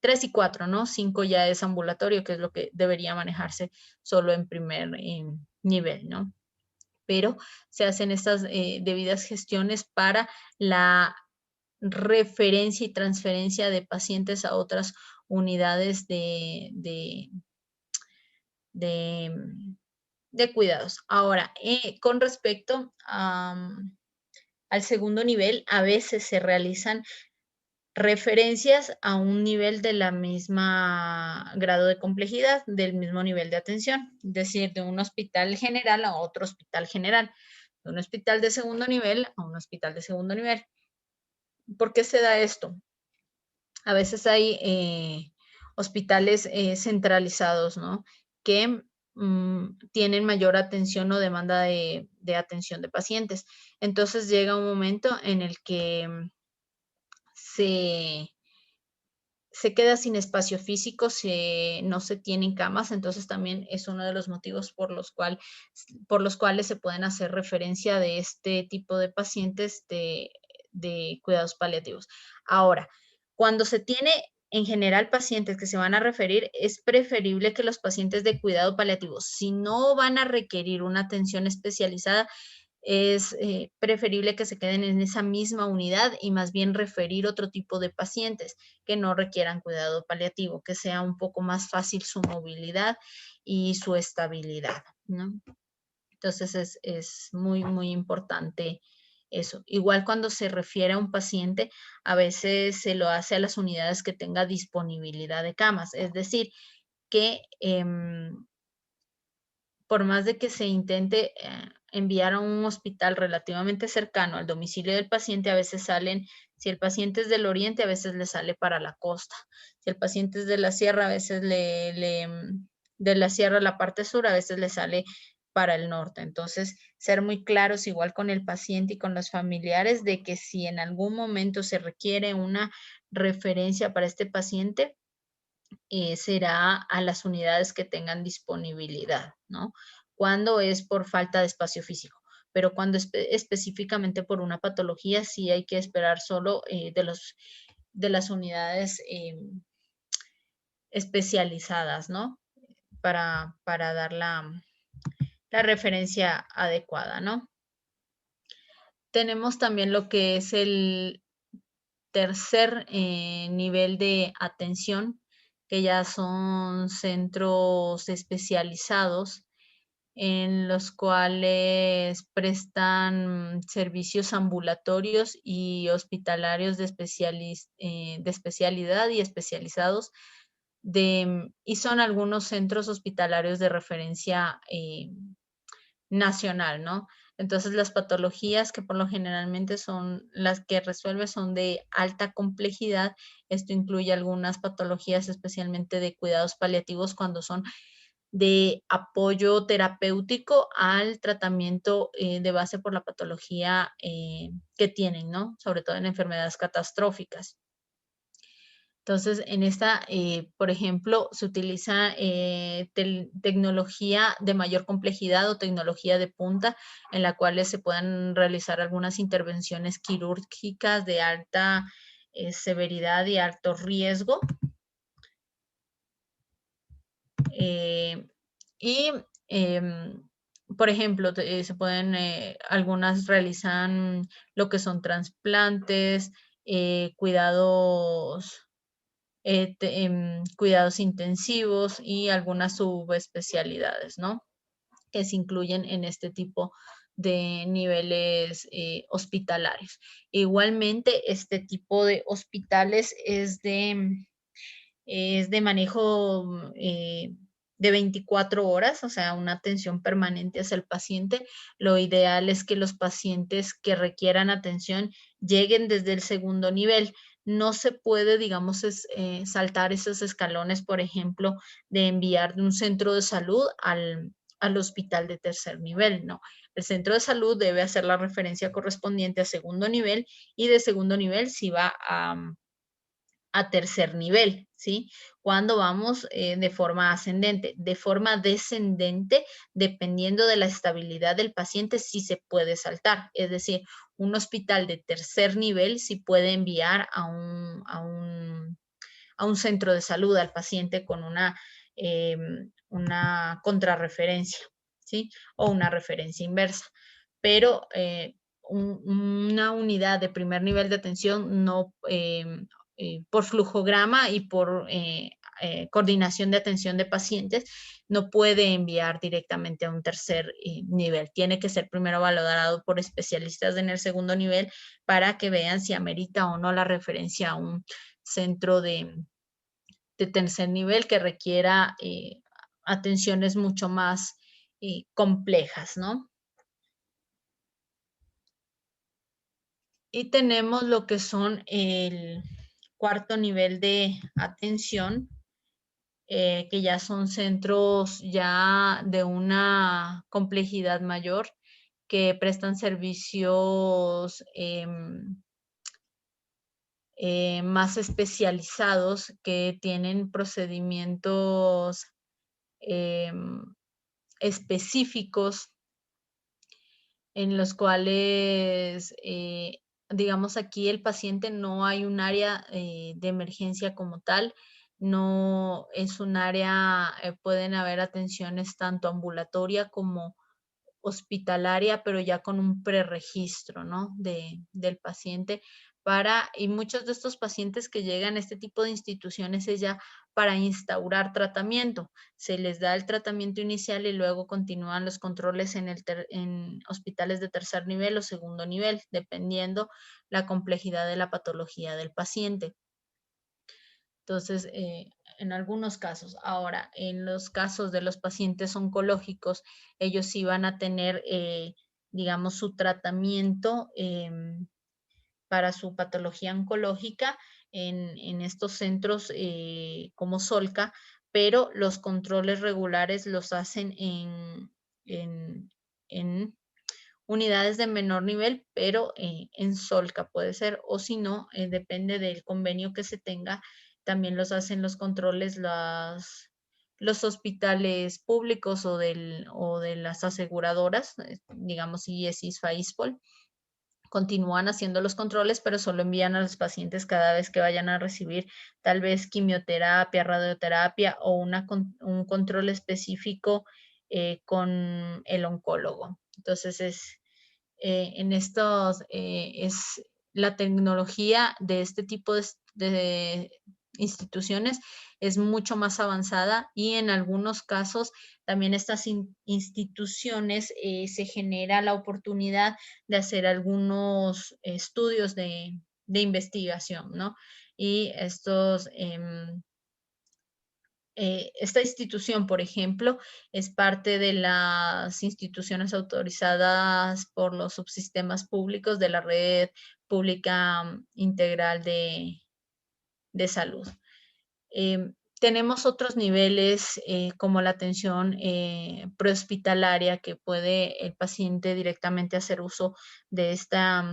3 y 4, ¿no? 5 ya es ambulatorio, que es lo que debería manejarse solo en primer nivel, ¿no? Pero se hacen estas debidas gestiones para la referencia y transferencia de pacientes a otras unidades de, de cuidados. Ahora, con respecto al segundo nivel, a veces se realizan referencias a un nivel de la misma grado de complejidad, del mismo nivel de atención, es decir, de un hospital general a otro hospital general, de un hospital de segundo nivel a un hospital de segundo nivel. ¿Por qué se da esto? A veces hay hospitales centralizados, ¿no? Que tienen mayor atención o demanda de atención de pacientes. Entonces llega un momento en el que se se queda sin espacio físico, no se tienen camas, entonces también es uno de los motivos por los cuales se pueden hacer referencia de este tipo de pacientes de cuidados paliativos. Ahora, cuando se tiene en general pacientes que se van a referir, es preferible que los pacientes de cuidado paliativo, si no van a requerir una atención especializada, es preferible que se queden en esa misma unidad y más bien referir otro tipo de pacientes que no requieran cuidado paliativo, que sea un poco más fácil su movilidad y su estabilidad, ¿no? Entonces es muy, muy importante eso. Igual cuando se refiere a un paciente, a veces se lo hace a las unidades que tenga disponibilidad de camas, es decir, que por más de que se intente enviar a un hospital relativamente cercano al domicilio del paciente, a veces salen, si el paciente es del oriente, a veces le sale para la costa. Si el paciente es de la sierra, a veces de la sierra a la parte sur, a veces le sale para el norte. Entonces, ser muy claros igual con el paciente y con los familiares de que si en algún momento se requiere una referencia para este paciente, será a las unidades que tengan disponibilidad, ¿no? Cuando es por falta de espacio físico, pero cuando específicamente por una patología, sí hay que esperar solo de las unidades especializadas, ¿no? Para dar la referencia adecuada, ¿no? Tenemos también lo que es el tercer nivel de atención, que ya son centros especializados en los cuales prestan servicios ambulatorios y hospitalarios de especialidad y especializados y son algunos centros hospitalarios de referencia nacional, ¿no? Entonces, las patologías que por lo generalmente son las que resuelve son de alta complejidad. Esto incluye algunas patologías, especialmente de cuidados paliativos, cuando son de apoyo terapéutico al tratamiento de base por la patología que tienen, ¿no? Sobre todo en enfermedades catastróficas. Entonces, en esta, por ejemplo, se utiliza tecnología de mayor complejidad o tecnología de punta, en la cual se puedan realizar algunas intervenciones quirúrgicas de alta severidad y alto riesgo. Y, por ejemplo, se pueden, algunas realizan lo que son trasplantes, cuidados intensivos y algunas subespecialidades, ¿no? Que se incluyen en este tipo de niveles hospitalarios. Igualmente, este tipo de hospitales es de manejo de 24 horas, o sea, una atención permanente hacia el paciente. Lo ideal es que los pacientes que requieran atención lleguen desde el segundo nivel. No se puede, digamos, saltar esos escalones, por ejemplo, de enviar de un centro de salud al hospital de tercer nivel, no. El centro de salud debe hacer la referencia correspondiente a segundo nivel y de segundo nivel si va a tercer nivel, ¿sí? Cuando vamos de forma ascendente. De forma descendente, dependiendo de la estabilidad del paciente, sí se puede saltar. Es decir, un hospital de tercer nivel sí puede enviar a un centro de salud al paciente con una contrarreferencia, ¿sí? O una referencia inversa. Pero una unidad de primer nivel de atención no, por flujograma y por coordinación de atención de pacientes, no puede enviar directamente a un tercer nivel. Tiene que ser primero valorado por especialistas en el segundo nivel para que vean si amerita o no la referencia a un centro de tercer nivel que requiera atenciones mucho más complejas, ¿no? Y tenemos lo que son el cuarto nivel de atención, que ya son centros ya de una complejidad mayor, que prestan servicios más especializados, que tienen procedimientos específicos en los cuales, digamos, aquí el paciente no hay un área de emergencia como tal, no es un área, pueden haber atenciones tanto ambulatoria como hospitalaria, pero ya con un preregistro, ¿no? Del paciente y muchos de estos pacientes que llegan a este tipo de instituciones es ya para instaurar tratamiento. Se les da el tratamiento inicial y luego continúan los controles en hospitales de tercer nivel o segundo nivel, dependiendo la complejidad de la patología del paciente. Entonces, en algunos casos. Ahora, en los casos de los pacientes oncológicos, ellos sí van a tener, digamos, su tratamiento para su patología oncológica en estos centros como Solca, pero los controles regulares los hacen en, en unidades de menor nivel, pero en Solca puede ser, o si no, depende del convenio que se tenga, también los hacen los controles los hospitales públicos o de las aseguradoras, digamos IES, ISFA, ISPOL, continúan haciendo los controles, pero solo envían a los pacientes cada vez que vayan a recibir tal vez quimioterapia, radioterapia o un control específico con el oncólogo. Entonces, en estos es la tecnología de este tipo instituciones es mucho más avanzada y en algunos casos también estas instituciones se genera la oportunidad de hacer algunos estudios de investigación, ¿no? Y esta institución, por ejemplo, es parte de las instituciones autorizadas por los subsistemas públicos de la red pública integral de salud. Tenemos otros niveles como la atención prehospitalaria, que puede el paciente directamente hacer uso de esta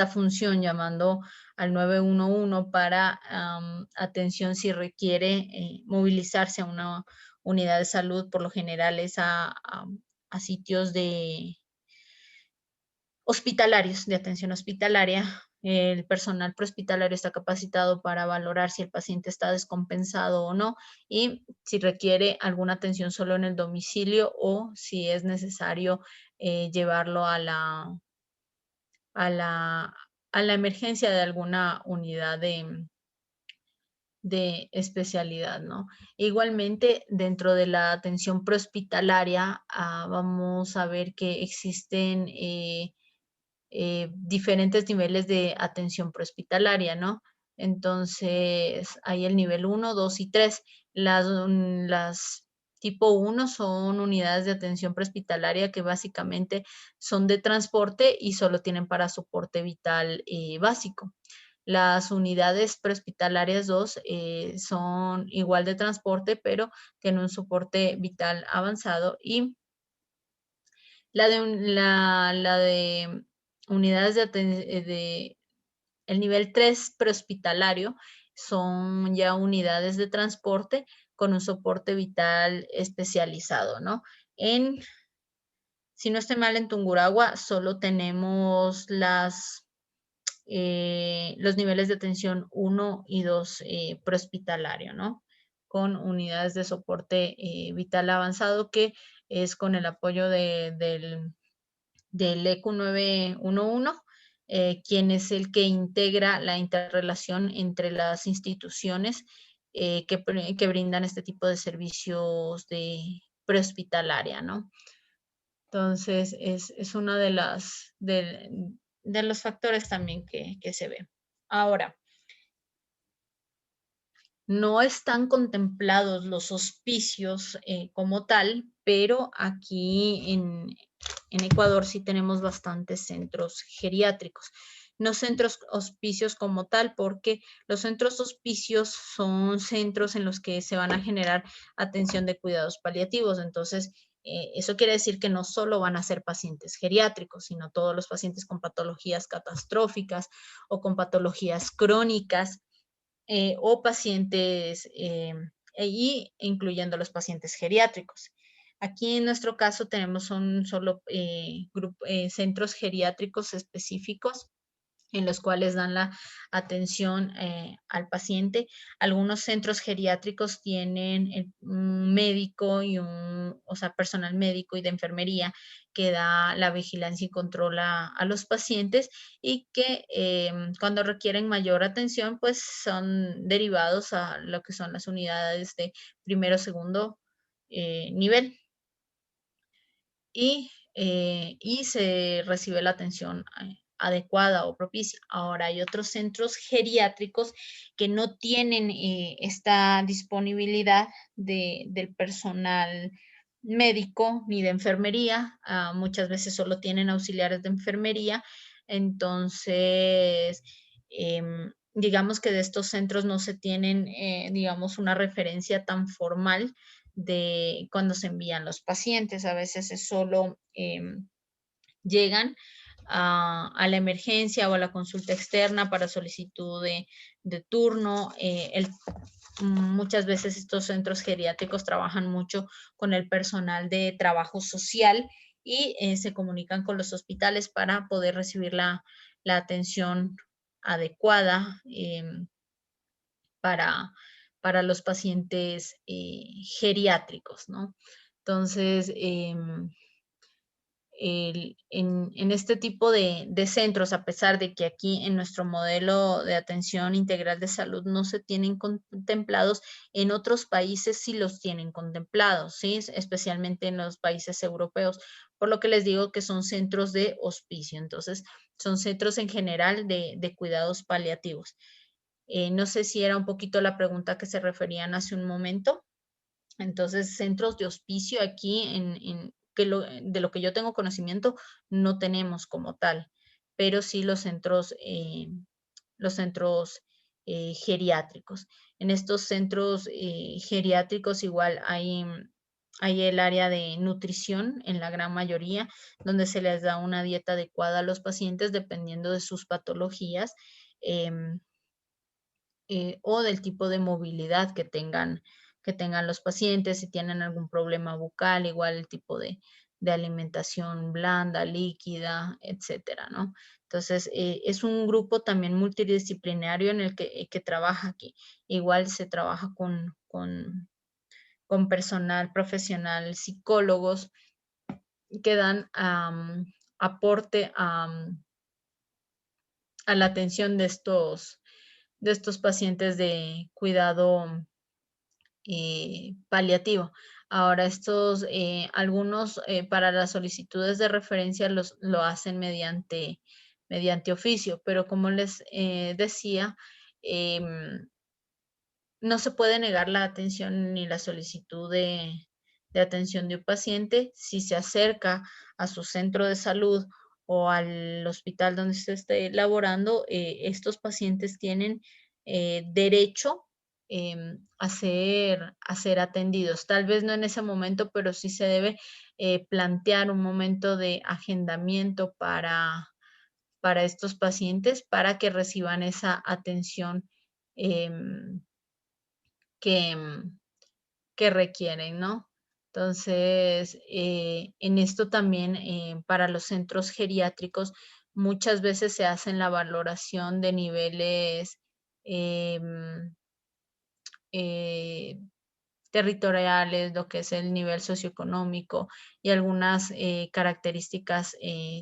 función llamando al 911 para atención si requiere movilizarse a una unidad de salud. Por lo general es a sitios hospitalarios, de atención hospitalaria. El personal prehospitalario está capacitado para valorar si el paciente está descompensado o no y si requiere alguna atención solo en el domicilio o si es necesario llevarlo a la emergencia de alguna unidad de especialidad, ¿no? Igualmente, dentro de la atención prehospitalaria, vamos a ver que existen diferentes niveles de atención prehospitalaria, ¿no? Entonces, hay el nivel 1, 2 y 3. Las tipo 1 son unidades de atención prehospitalaria que básicamente son de transporte y solo tienen para soporte vital básico. Las unidades prehospitalarias 2 son igual de transporte, pero tienen un soporte vital avanzado y la de unidades el nivel 3 prehospitalario son ya unidades de transporte con un soporte vital especializado, ¿no? Si no estoy mal, en Tungurahua solo tenemos los niveles de atención 1 y 2 prehospitalario, ¿no? Con unidades de soporte vital avanzado que es con el apoyo del ECU 911, quien es el que integra la interrelación entre las instituciones que brindan este tipo de servicios de prehospitalaria, ¿no? Entonces, es uno de los factores también que se ve. Ahora, no están contemplados los hospicios como tal, pero aquí en Ecuador sí tenemos bastantes centros geriátricos. No centros hospicios como tal, porque los centros hospicios son centros en los que se van a generar atención de cuidados paliativos. Entonces, eso quiere decir que no solo van a ser pacientes geriátricos, sino todos los pacientes con patologías catastróficas o con patologías crónicas o pacientes, y incluyendo los pacientes geriátricos. Aquí en nuestro caso tenemos un solo centros geriátricos específicos en los cuales dan la atención al paciente. Algunos centros geriátricos tienen un médico o sea, personal médico y de enfermería que da la vigilancia y controla a los pacientes y que cuando requieren mayor atención, pues son derivados a lo que son las unidades de primero, segundo nivel y se recibe la atención adecuada o propicia. Ahora hay otros centros geriátricos que no tienen esta disponibilidad del personal médico ni de enfermería, muchas veces solo tienen auxiliares de enfermería, entonces digamos que de estos centros no se tienen, digamos, una referencia tan formal de cuando se envían los pacientes. A veces es solo llegan a la emergencia o a la consulta externa para solicitud de turno. Muchas veces estos centros geriátricos trabajan mucho con el personal de trabajo social y se comunican con los hospitales para poder recibir la atención adecuada para, para los pacientes geriátricos, ¿no? Entonces, en este tipo de centros, a pesar de que aquí en nuestro modelo de atención integral de salud no se tienen contemplados, en otros países sí los tienen contemplados, ¿sí? Especialmente en los países europeos, por lo que les digo que son centros de hospicio. Entonces, son centros en general de cuidados paliativos. No sé si era un poquito la pregunta que se referían hace un momento. Entonces, centros de hospicio aquí, de lo que yo tengo conocimiento, no tenemos como tal, pero sí los centros geriátricos. En estos centros geriátricos igual hay el área de nutrición en la gran mayoría, donde se les da una dieta adecuada a los pacientes dependiendo de sus patologías. em, o del tipo de movilidad que tengan los pacientes, si tienen algún problema bucal, igual el tipo de alimentación blanda, líquida, etcétera, ¿no? Entonces, es un grupo también multidisciplinario en el que trabaja aquí. Igual se trabaja con personal profesional, psicólogos que dan aporte a la atención de estos pacientes de cuidado paliativo. Ahora, algunos para las solicitudes de referencia lo hacen mediante oficio, pero como les decía, no se puede negar la atención ni la solicitud de atención de un paciente si se acerca a su centro de salud o al hospital donde se esté laborando. Estos pacientes tienen derecho a ser atendidos. Tal vez no en ese momento, pero sí se debe plantear un momento de agendamiento para estos pacientes para que reciban esa atención que, que requieren, ¿no? Entonces, en esto también, para los centros geriátricos, muchas veces se hacen la valoración de niveles em, eh, territoriales, lo que es el nivel socioeconómico y algunas características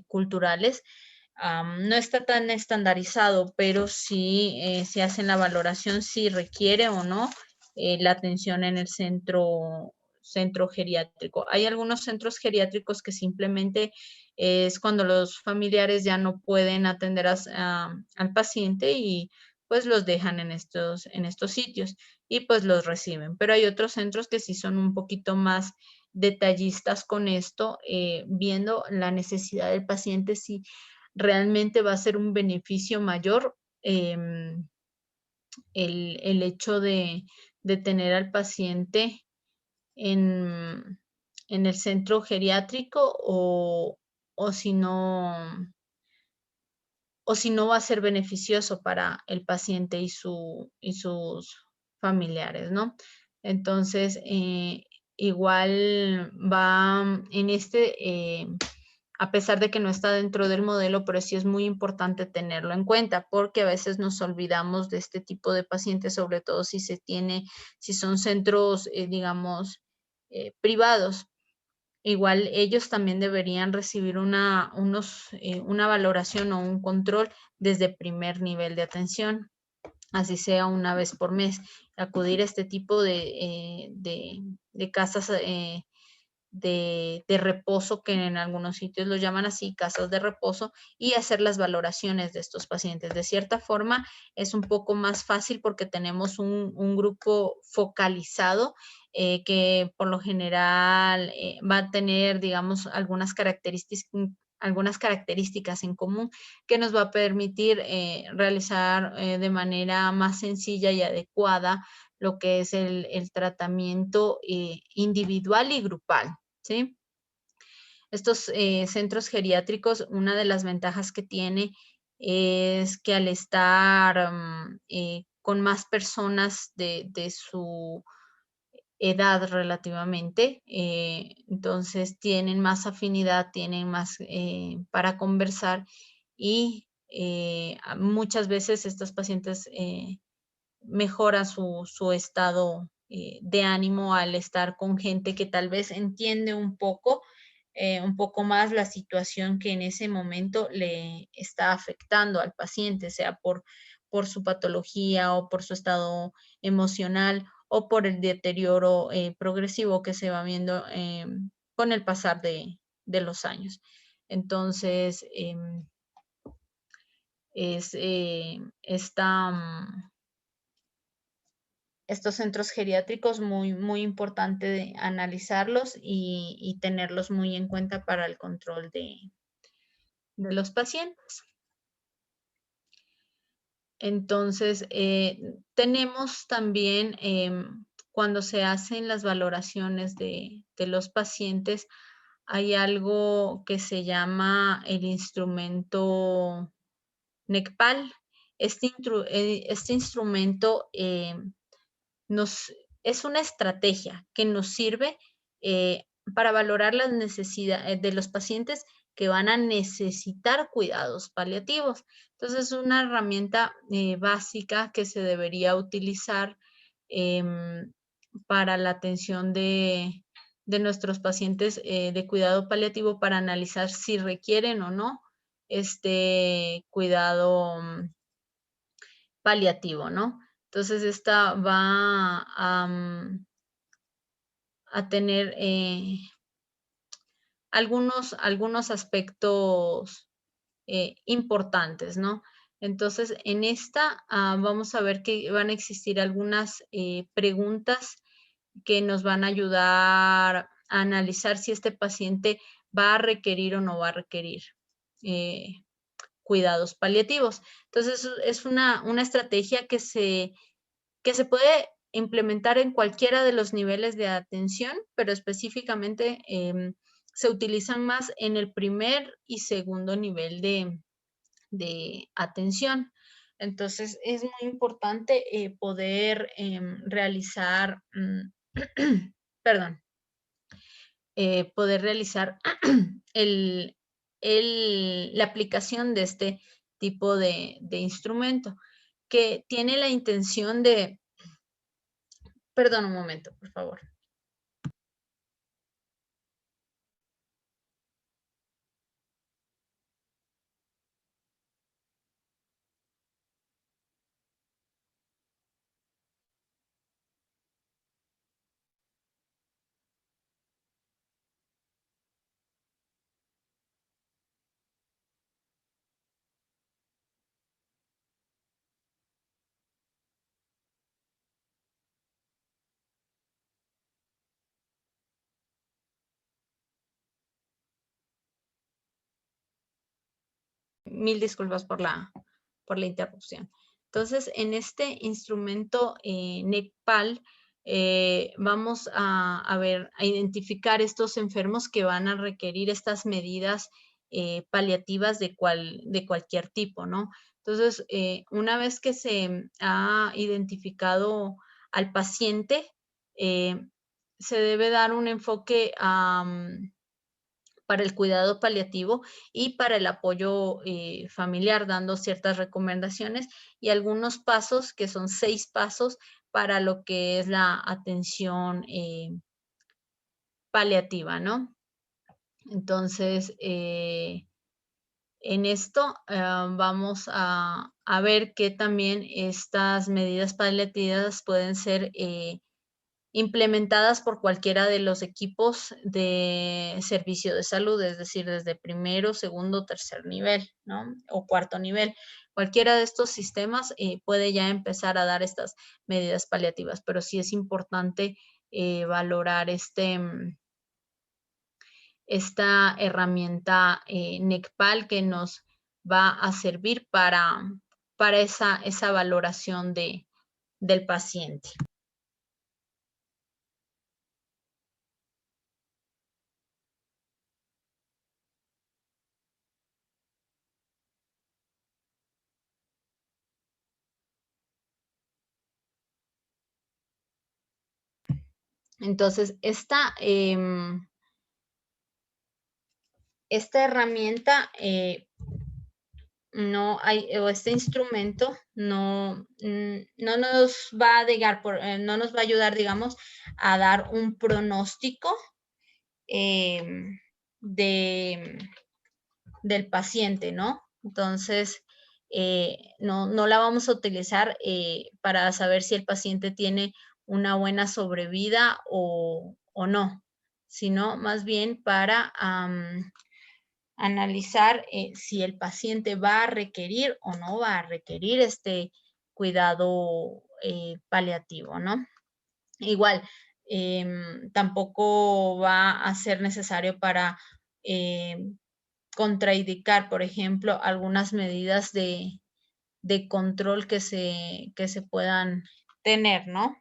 culturales. No está tan estandarizado, pero sí se hacen la valoración si requiere o no la atención en el centro geriátrico. Hay algunos centros geriátricos que simplemente es cuando los familiares ya no pueden atender al paciente y pues los dejan en estos sitios y pues los reciben. Pero hay otros centros que sí son un poquito más detallistas con esto, viendo la necesidad del paciente, si realmente va a ser un beneficio mayor el hecho de tener al paciente en, en el centro geriátrico o si no, o si no va a ser beneficioso para el paciente y sus familiares, ¿no? Entonces, igual va a pesar de que no está dentro del modelo, pero sí es muy importante tenerlo en cuenta porque a veces nos olvidamos de este tipo de pacientes, sobre todo si son centros, digamos, privados. Igual ellos también deberían recibir una valoración o un control desde primer nivel de atención, así sea una vez por mes. Acudir a este tipo de casas de reposo, que en algunos sitios lo llaman así, casas de reposo, y hacer las valoraciones de estos pacientes. De cierta forma, es un poco más fácil porque tenemos un grupo focalizado que por lo general va a tener, digamos, algunas características en común que nos va a permitir realizar de manera más sencilla y adecuada lo que es el tratamiento individual y grupal, ¿sí? Estos centros geriátricos, una de las ventajas que tiene es que al estar con más personas de su edad relativamente, entonces tienen más afinidad, tienen más para conversar y muchas veces estos pacientes mejoran su estado de ánimo al estar con gente que tal vez entiende un poco un poco más la situación que en ese momento le está afectando al paciente, sea por su patología o por su estado emocional o por el deterioro progresivo que se va viendo con el pasar de los años. Entonces, estos centros geriátricos muy importante de analizarlos y tenerlos muy en cuenta para el control de los pacientes. Entonces, tenemos también, cuando se hacen las valoraciones de los pacientes, hay algo que se llama el instrumento NECPAL. Este instrumento es una estrategia que nos sirve para valorar las necesidades de los pacientes que van a necesitar cuidados paliativos. Entonces, es una herramienta básica que se debería utilizar para la atención de nuestros pacientes de cuidado paliativo para analizar si requieren o no este cuidado paliativo, ¿no? Entonces, esta va a tener algunos aspectos importantes, ¿no? Entonces, en esta vamos a ver que van a existir algunas preguntas que nos van a ayudar a analizar si este paciente va a requerir o no va a requerir cuidados paliativos. Entonces, es una estrategia que se puede implementar en cualquiera de los niveles de atención, pero específicamente se utilizan más en el primer y segundo nivel de atención. Entonces, es muy importante poder realizar, perdón, poder realizar la aplicación de este tipo de instrumento que tiene la intención de. Perdón un momento, por favor. Mil disculpas por la interrupción. Entonces, en este instrumento NECPAL, vamos a identificar estos enfermos que van a requerir estas medidas paliativas de cualquier tipo, ¿no? Entonces, una vez que se ha identificado al paciente, se debe dar un enfoque para el cuidado paliativo y para el apoyo familiar, dando ciertas recomendaciones y algunos pasos, que son 6 pasos, para lo que es la atención paliativa, ¿no? Entonces, en esto vamos a ver que también estas medidas paliativas pueden ser implementadas por cualquiera de los equipos de servicio de salud, es decir, desde primero, segundo, tercer nivel, ¿no? O cuarto nivel. Cualquiera de estos sistemas puede ya empezar a dar estas medidas paliativas, pero sí es importante valorar esta herramienta NECPAL que nos va a servir para esa valoración del paciente. Entonces, esta herramienta no hay, o este instrumento no nos va a no nos va a ayudar, digamos, a dar un pronóstico del paciente, ¿no? Entonces, no la vamos a utilizar para saber si el paciente tiene una buena sobrevida o no, sino más bien para analizar si el paciente va a requerir o no va a requerir este cuidado paliativo, ¿no? Igual, tampoco va a ser necesario para contraindicar, por ejemplo, algunas medidas de control que se puedan tener, ¿no?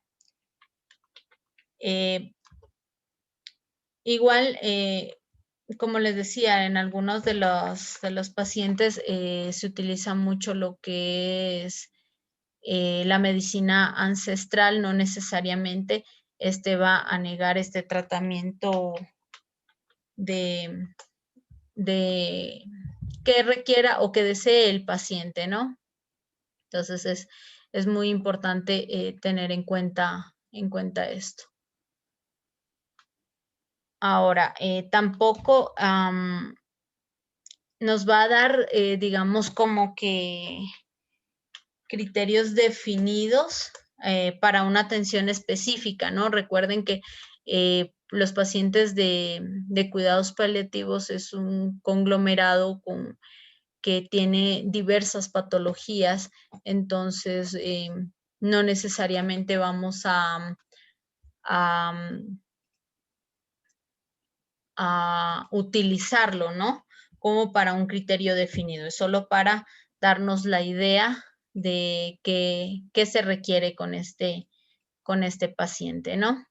Igual, como les decía, en algunos de los pacientes se utiliza mucho lo que es la medicina ancestral, no necesariamente va a negar este tratamiento de, de que requiera o que desee el paciente, ¿no? Entonces es muy importante tener en cuenta esto. Ahora, tampoco nos va a dar, digamos, como que criterios definidos para una atención específica, ¿no? Recuerden que los pacientes de cuidados paliativos es un conglomerado que tiene diversas patologías, entonces no necesariamente vamos a, a utilizarlo, ¿no? Como para un criterio definido, es solo para darnos la idea de qué se requiere con este paciente, ¿no?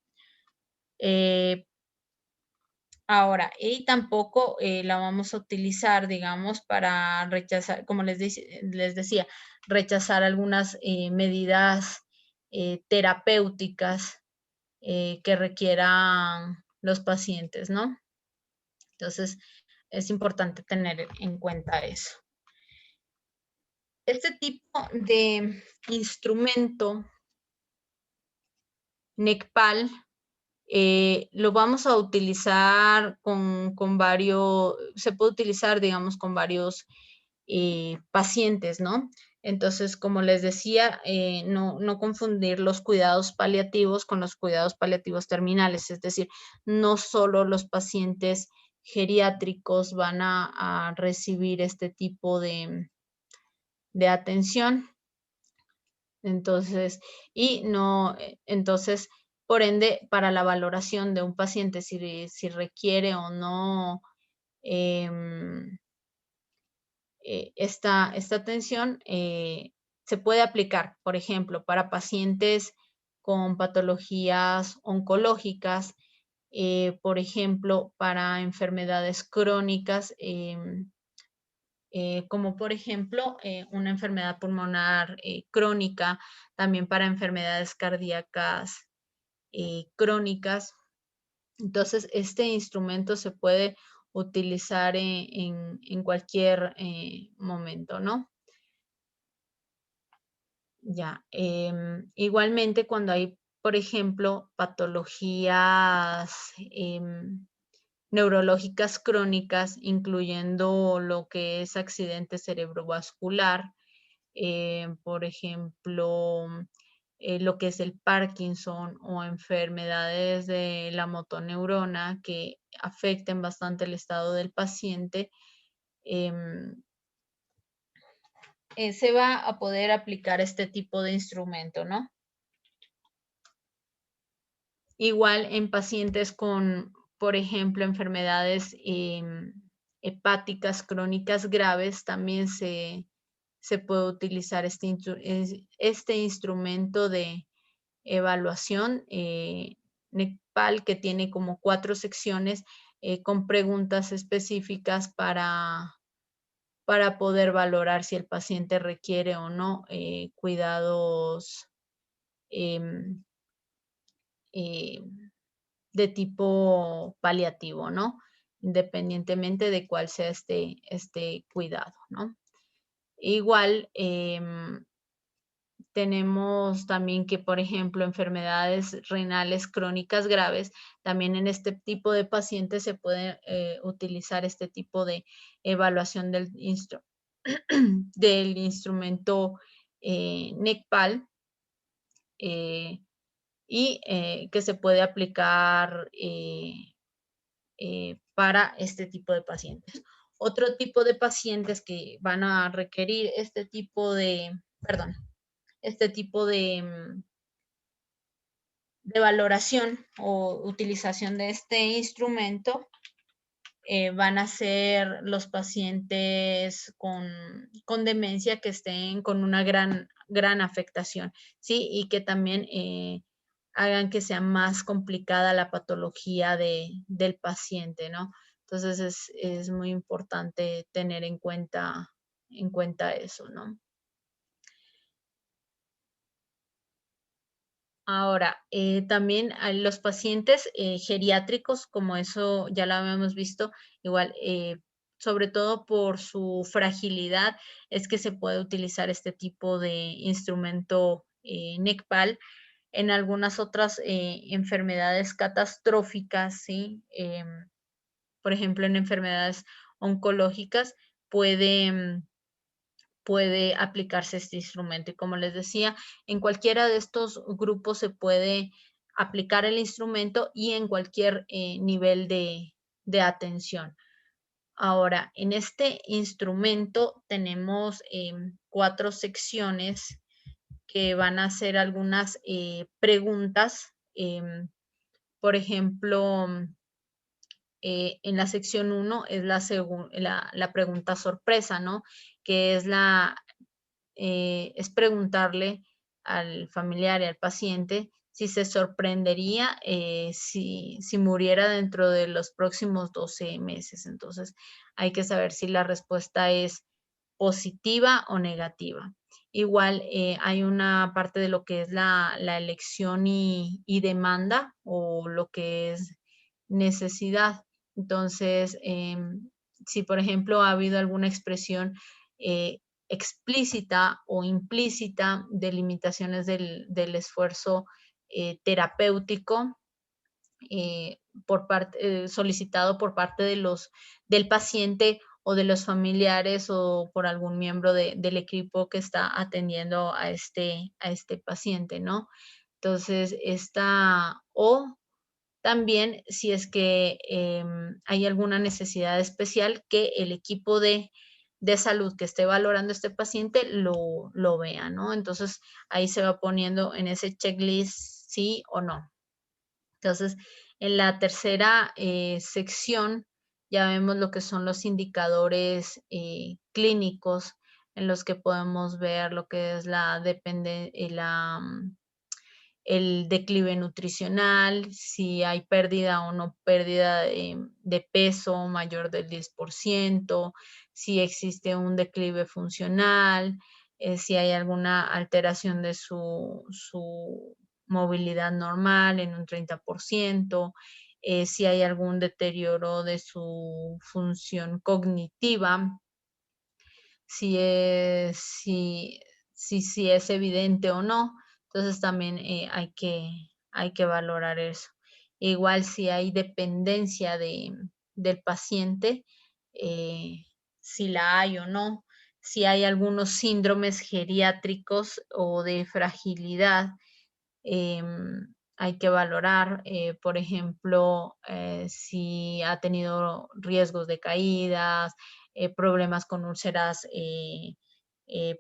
Ahora, y tampoco la vamos a utilizar, digamos, para rechazar, como les decía, rechazar algunas medidas terapéuticas que requieran los pacientes, ¿no? Entonces, es importante tener en cuenta eso. Este tipo de instrumento NECPAL lo vamos a utilizar con varios, se puede utilizar, digamos, con varios pacientes, ¿no? Entonces, como les decía, no confundir los cuidados paliativos con los cuidados paliativos terminales, es decir, no solo los pacientes geriátricos van a recibir este tipo de atención. Entonces, entonces, por ende, para la valoración de un paciente, si requiere o no esta atención, se puede aplicar, por ejemplo, para pacientes con patologías oncológicas, por ejemplo, para enfermedades crónicas, como por ejemplo una enfermedad pulmonar crónica, también para enfermedades cardíacas crónicas. Entonces, este instrumento se puede utilizar en cualquier momento, ¿no? Ya, igualmente cuando hay, por ejemplo, patologías neurológicas crónicas, incluyendo lo que es accidente cerebrovascular, por ejemplo, lo que es el Parkinson o enfermedades de la motoneurona que afecten bastante el estado del paciente, se va a poder aplicar este tipo de instrumento, ¿no? Igual en pacientes con, por ejemplo, enfermedades hepáticas crónicas graves, también se puede utilizar este instrumento de evaluación NECPAL, que tiene como 4 secciones con preguntas específicas para poder valorar si el paciente requiere o no cuidados em, eh, de tipo paliativo, ¿no? Independientemente de cuál sea este cuidado, ¿no? Igual, tenemos también que, por ejemplo, enfermedades renales crónicas graves, también en este tipo de pacientes se puede utilizar este tipo de evaluación del, del instrumento NECPAL, y que se puede aplicar para este tipo de pacientes. Otro tipo de pacientes que van a requerir este tipo de, perdón, este tipo de valoración o utilización de este instrumento van a ser los pacientes con demencia que estén con una gran afectación, ¿sí? Y que también hagan que sea más complicada la patología del paciente, ¿no? Entonces es muy importante tener en cuenta eso, ¿no? Ahora, también a los pacientes geriátricos, como eso ya lo habíamos visto, igual, sobre todo por su fragilidad, es que se puede utilizar este tipo de instrumento NECPAL. En algunas otras enfermedades catastróficas, ¿sí? Por ejemplo, en enfermedades oncológicas puede puede aplicarse este instrumento. Y como les decía, en cualquiera de estos grupos se puede aplicar el instrumento y en cualquier nivel de atención. Ahora, en este instrumento tenemos 4 secciones que van a hacer algunas preguntas. Por ejemplo, en la sección 1 es la pregunta sorpresa, ¿no? Que es preguntarle al familiar y al paciente si se sorprendería si muriera dentro de los próximos 12 meses. Entonces, hay que saber si la respuesta es positiva o negativa. Igual hay una parte de lo que es la elección y demanda o lo que es necesidad. Entonces, si por ejemplo ha habido alguna expresión eh, explícita o implícita de limitaciones del esfuerzo terapéutico solicitado por parte del paciente o de los familiares o por algún miembro del equipo que está atendiendo a este paciente, ¿no? Entonces, o también si es que hay alguna necesidad especial que el equipo de salud que esté valorando a este paciente lo vea, ¿no? Entonces ahí se va poniendo en ese checklist sí o no. Entonces, en la tercera sección ya vemos lo que son los indicadores clínicos en los que podemos ver lo que es el declive nutricional, si hay pérdida o no pérdida de peso mayor del 10%, si existe un declive funcional, si hay alguna alteración de su movilidad normal en un 30%, si hay algún deterioro de su función cognitiva, si es evidente o no. Entonces también hay que valorar eso. Igual si hay dependencia del paciente, si la hay o no, si hay algunos síndromes geriátricos o de fragilidad, hay que valorar, por ejemplo, si ha tenido riesgos de caídas, problemas con úlceras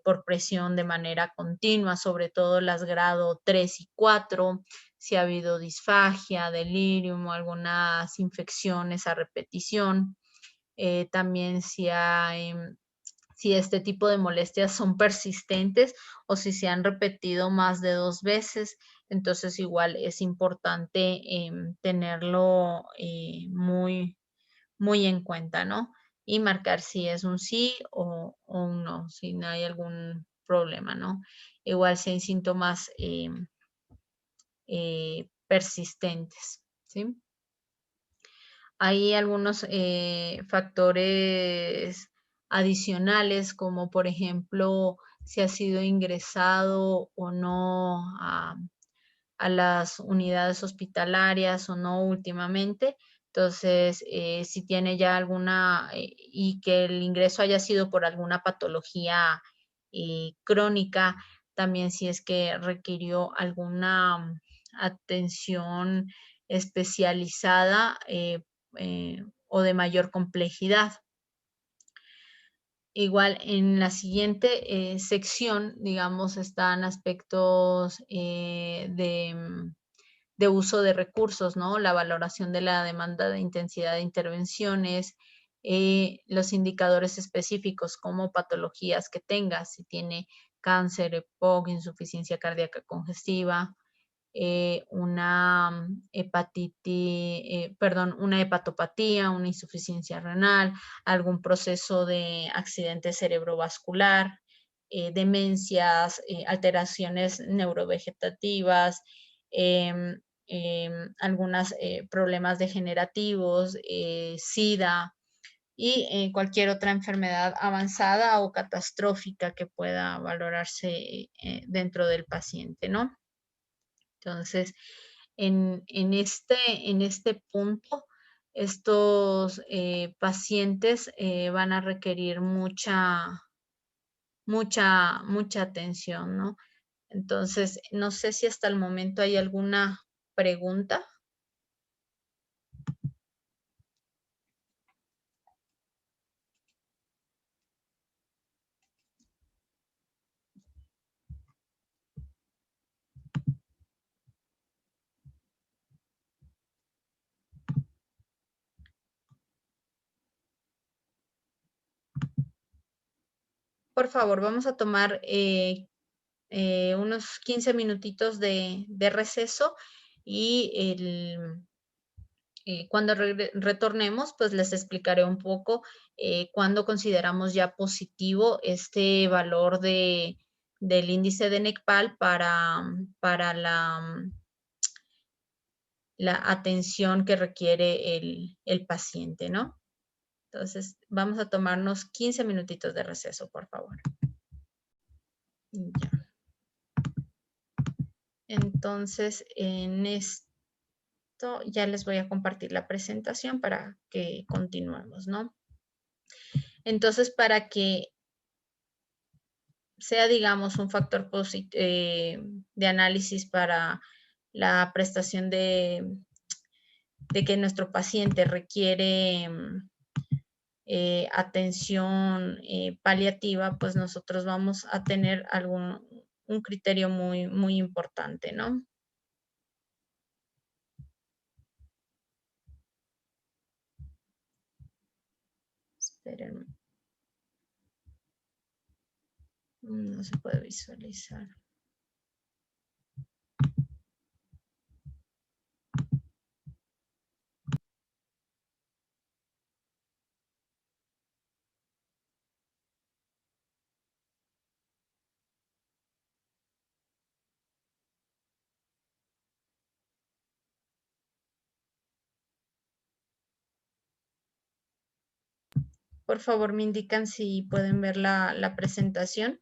por presión de manera continua, sobre todo las grado 3 y 4, si ha habido disfagia, delirium o algunas infecciones a repetición. También si este tipo de molestias son persistentes o si se han repetido más de 2 veces, entonces igual es importante tenerlo muy en cuenta, ¿no? Y marcar si es un sí o un no, si no hay algún problema, ¿no? Igual si hay síntomas persistentes, ¿sí? Hay algunos factores adicionales, como por ejemplo, si ha sido ingresado o no a las unidades hospitalarias o no últimamente. Entonces, si tiene ya alguna, y que el ingreso haya sido por alguna patología crónica, también si es que requirió alguna atención especializada o de mayor complejidad. Igual en la siguiente sección, digamos, están aspectos de uso de recursos, ¿no? La valoración de la demanda de intensidad de intervenciones, los indicadores específicos como patologías que tenga, si tiene cáncer, EPOC, insuficiencia cardíaca congestiva, una una hepatopatía, una insuficiencia renal, algún proceso de accidente cerebrovascular, demencias, alteraciones neurovegetativas, algunos problemas degenerativos, SIDA y cualquier otra enfermedad avanzada o catastrófica que pueda valorarse dentro del paciente, ¿no? Entonces, en este punto, estos pacientes van a requerir mucha atención, ¿no? Entonces, no sé si hasta el momento hay alguna pregunta. Por favor, vamos a tomar unos 15 minutitos de receso y cuando retornemos, pues les explicaré un poco cuándo consideramos ya positivo este valor del índice de NECPAL para la atención que requiere el paciente, ¿no? Entonces, vamos a tomarnos 15 minutitos de receso, por favor. Ya. Entonces, en esto ya les voy a compartir la presentación para que continuemos, ¿no? Entonces, para que sea, digamos, un factor de análisis para la prestación de que nuestro paciente requiere atención paliativa, pues nosotros vamos a tener un criterio muy importante, ¿no? Espérenme. No se puede visualizar. Por favor, me indican si pueden ver la presentación.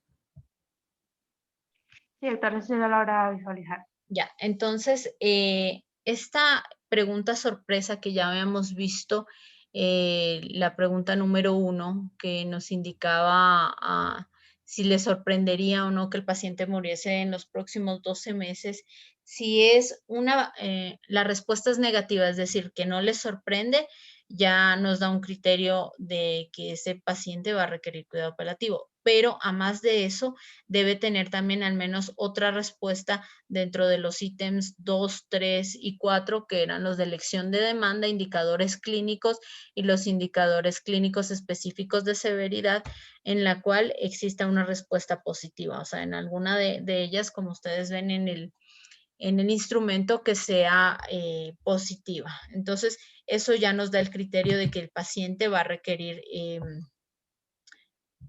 Sí, doctora, sí a la hora de visualizar. Ya, entonces, esta pregunta sorpresa que ya habíamos visto, la pregunta número 1, que nos indicaba si le sorprendería o no que el paciente muriese en los próximos 12 meses, si es la respuesta es negativa, es decir, que no le sorprende, ya nos da un criterio de que ese paciente va a requerir cuidado paliativo. Pero a más de eso, debe tener también al menos otra respuesta dentro de los ítems 2, 3 y 4, que eran los de elección de demanda, indicadores clínicos y los indicadores clínicos específicos de severidad, en la cual exista una respuesta positiva. O sea, en alguna de ellas, como ustedes ven en el instrumento, que sea positiva. Entonces, eso ya nos da el criterio de que el paciente va a requerir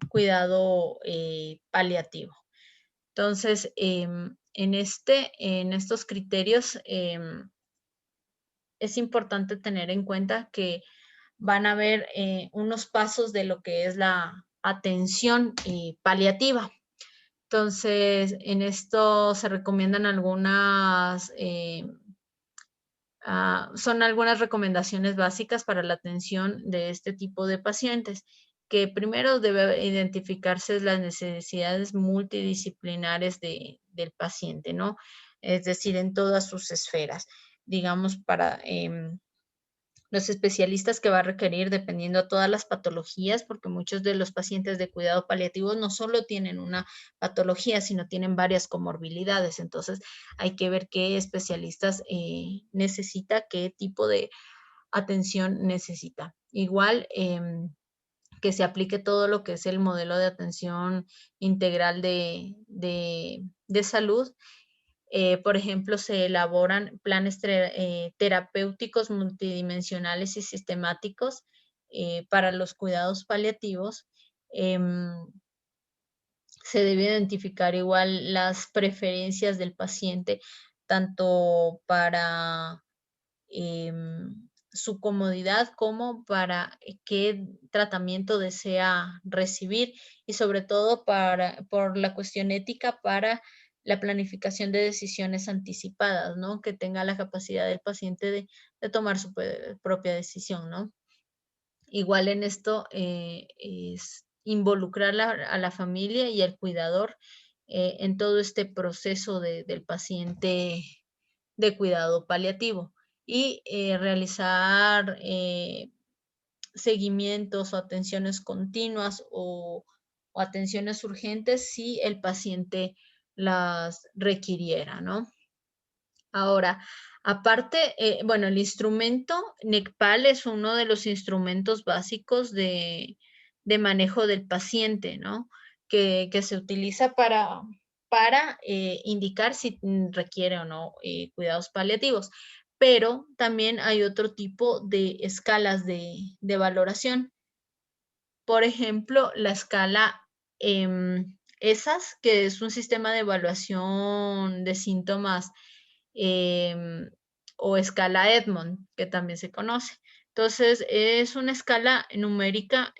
cuidado paliativo. Entonces, en estos criterios es importante tener en cuenta que van a haber unos pasos de lo que es la atención paliativa. Entonces, en esto se recomiendan son algunas recomendaciones básicas para la atención de este tipo de pacientes, que primero debe identificarse las necesidades multidisciplinares del paciente, ¿no? Es decir, en todas sus esferas, digamos, para los especialistas que va a requerir dependiendo a todas las patologías, porque muchos de los pacientes de cuidado paliativo no solo tienen una patología, sino tienen varias comorbilidades. Entonces, hay que ver qué especialistas necesita, qué tipo de atención necesita. Igual, que se aplique todo lo que es el modelo de atención integral de salud. Por ejemplo, se elaboran planes terapéuticos multidimensionales y sistemáticos para los cuidados paliativos. Em, Se debe identificar igual las preferencias del paciente, tanto para su comodidad como para qué tratamiento desea recibir y sobre todo por la cuestión ética para la planificación de decisiones anticipadas, ¿no? Que tenga la capacidad del paciente de tomar su propia decisión, ¿no? Igual en esto es involucrar a la familia y al cuidador en todo este proceso del paciente de cuidado paliativo y realizar seguimientos o atenciones continuas o atenciones urgentes si el paciente las requiriera, ¿no? Ahora, aparte, bueno, el instrumento NECPAL es uno de los instrumentos básicos de manejo del paciente, ¿no? Que se utiliza para indicar si requiere o no cuidados paliativos. Pero también hay otro tipo de escalas de valoración. Por ejemplo, la escala ESAS, que es un sistema de evaluación de síntomas eh, o escala Edmond, que también se conoce. Entonces, es una escala numérica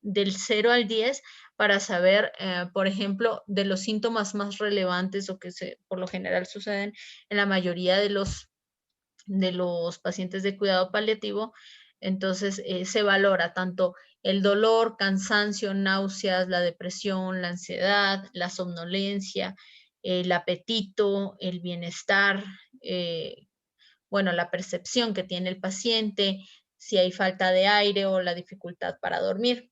del 0 al 10 para saber, por ejemplo, de los síntomas más relevantes o que por lo general suceden en la mayoría de los pacientes de cuidado paliativo. Entonces, se valora tanto el dolor, cansancio, náuseas, la depresión, la ansiedad, la somnolencia, el apetito, el bienestar, bueno, la percepción que tiene el paciente, si hay falta de aire o la dificultad para dormir.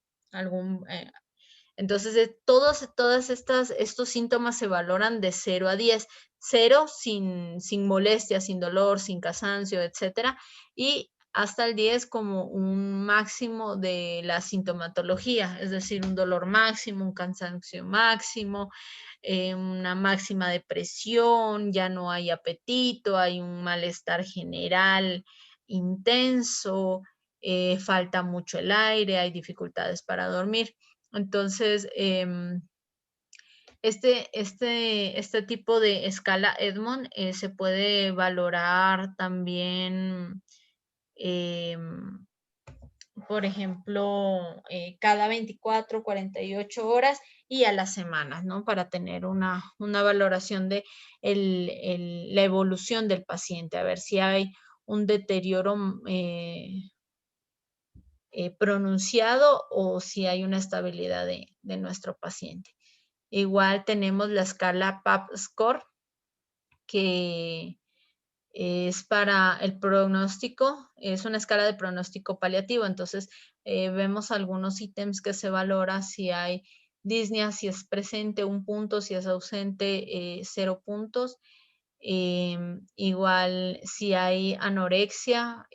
Entonces, estos síntomas se valoran de 0 a 10. 0 sin molestia, sin dolor, sin cansancio, etcétera. Y hasta el 10 como un máximo de la sintomatología, es decir, un dolor máximo, un cansancio máximo, una máxima depresión, ya no hay apetito, hay un malestar general intenso, falta mucho el aire, hay dificultades para dormir. Entonces, este tipo de escala Edmond se puede valorar también, por ejemplo, cada 24, 48 horas y a las semanas, ¿no? Para tener una valoración de la evolución del paciente, a ver si hay un deterioro pronunciado o si hay una estabilidad de nuestro paciente. Igual tenemos la escala PAP Score, que es para el pronóstico, es una escala de pronóstico paliativo. Entonces, vemos algunos ítems que se valora si hay disnea, si es presente 1 punto, si es ausente 0 puntos. Igual si hay anorexia,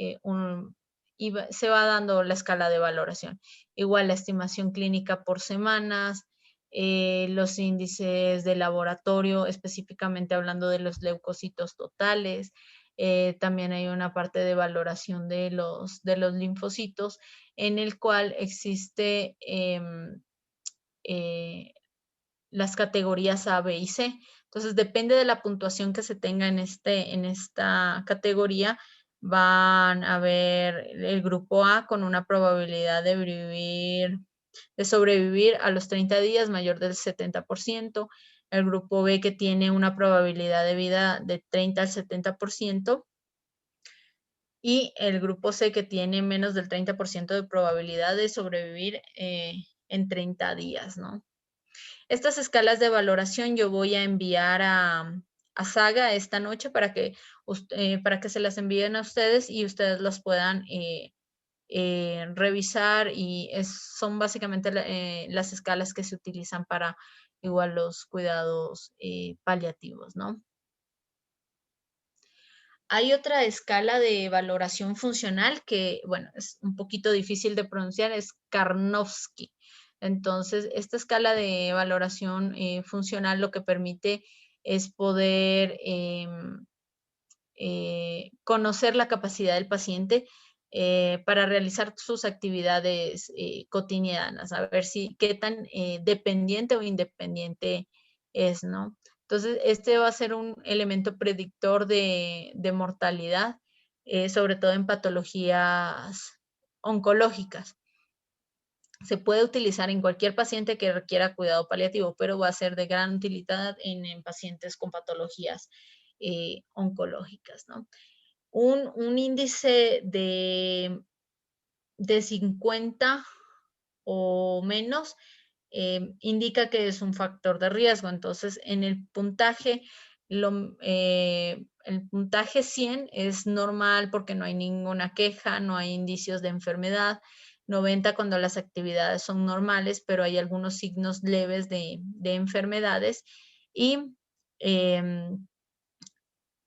se va dando la escala de valoración. Igual la estimación clínica por semanas, los índices de laboratorio, específicamente hablando de los leucocitos totales. También hay una parte de valoración de los linfocitos en el cual existe las categorías A, B y C. Entonces, depende de la puntuación que se tenga en esta categoría, van a ver el grupo A con una probabilidad de vivir de sobrevivir a los 30 días mayor del 70%, el grupo B que tiene una probabilidad de vida de 30 al 70%, y el grupo C que tiene menos del 30% de probabilidad de sobrevivir en 30 días, ¿no? Estas escalas de valoración yo voy a enviar a Saga esta noche para que se las envíen a ustedes y ustedes las puedan revisar, y son básicamente las escalas que se utilizan para igual los cuidados paliativos, ¿no? Hay otra escala de valoración funcional que, bueno, es un poquito difícil de pronunciar, es Karnofsky. Entonces, esta escala de valoración funcional lo que permite es poder conocer la capacidad del paciente para realizar sus actividades cotidianas, a ver qué tan dependiente o independiente es, ¿no? Entonces, este va a ser un elemento predictor de mortalidad, sobre todo en patologías oncológicas. Se puede utilizar en cualquier paciente que requiera cuidado paliativo, pero va a ser de gran utilidad en pacientes con patologías oncológicas, ¿no? Un índice de 50 o menos indica que es un factor de riesgo. Entonces, en el puntaje, el puntaje 100 es normal porque no hay ninguna queja, no hay indicios de enfermedad. 90 cuando las actividades son normales, pero hay algunos signos leves de enfermedades. Y en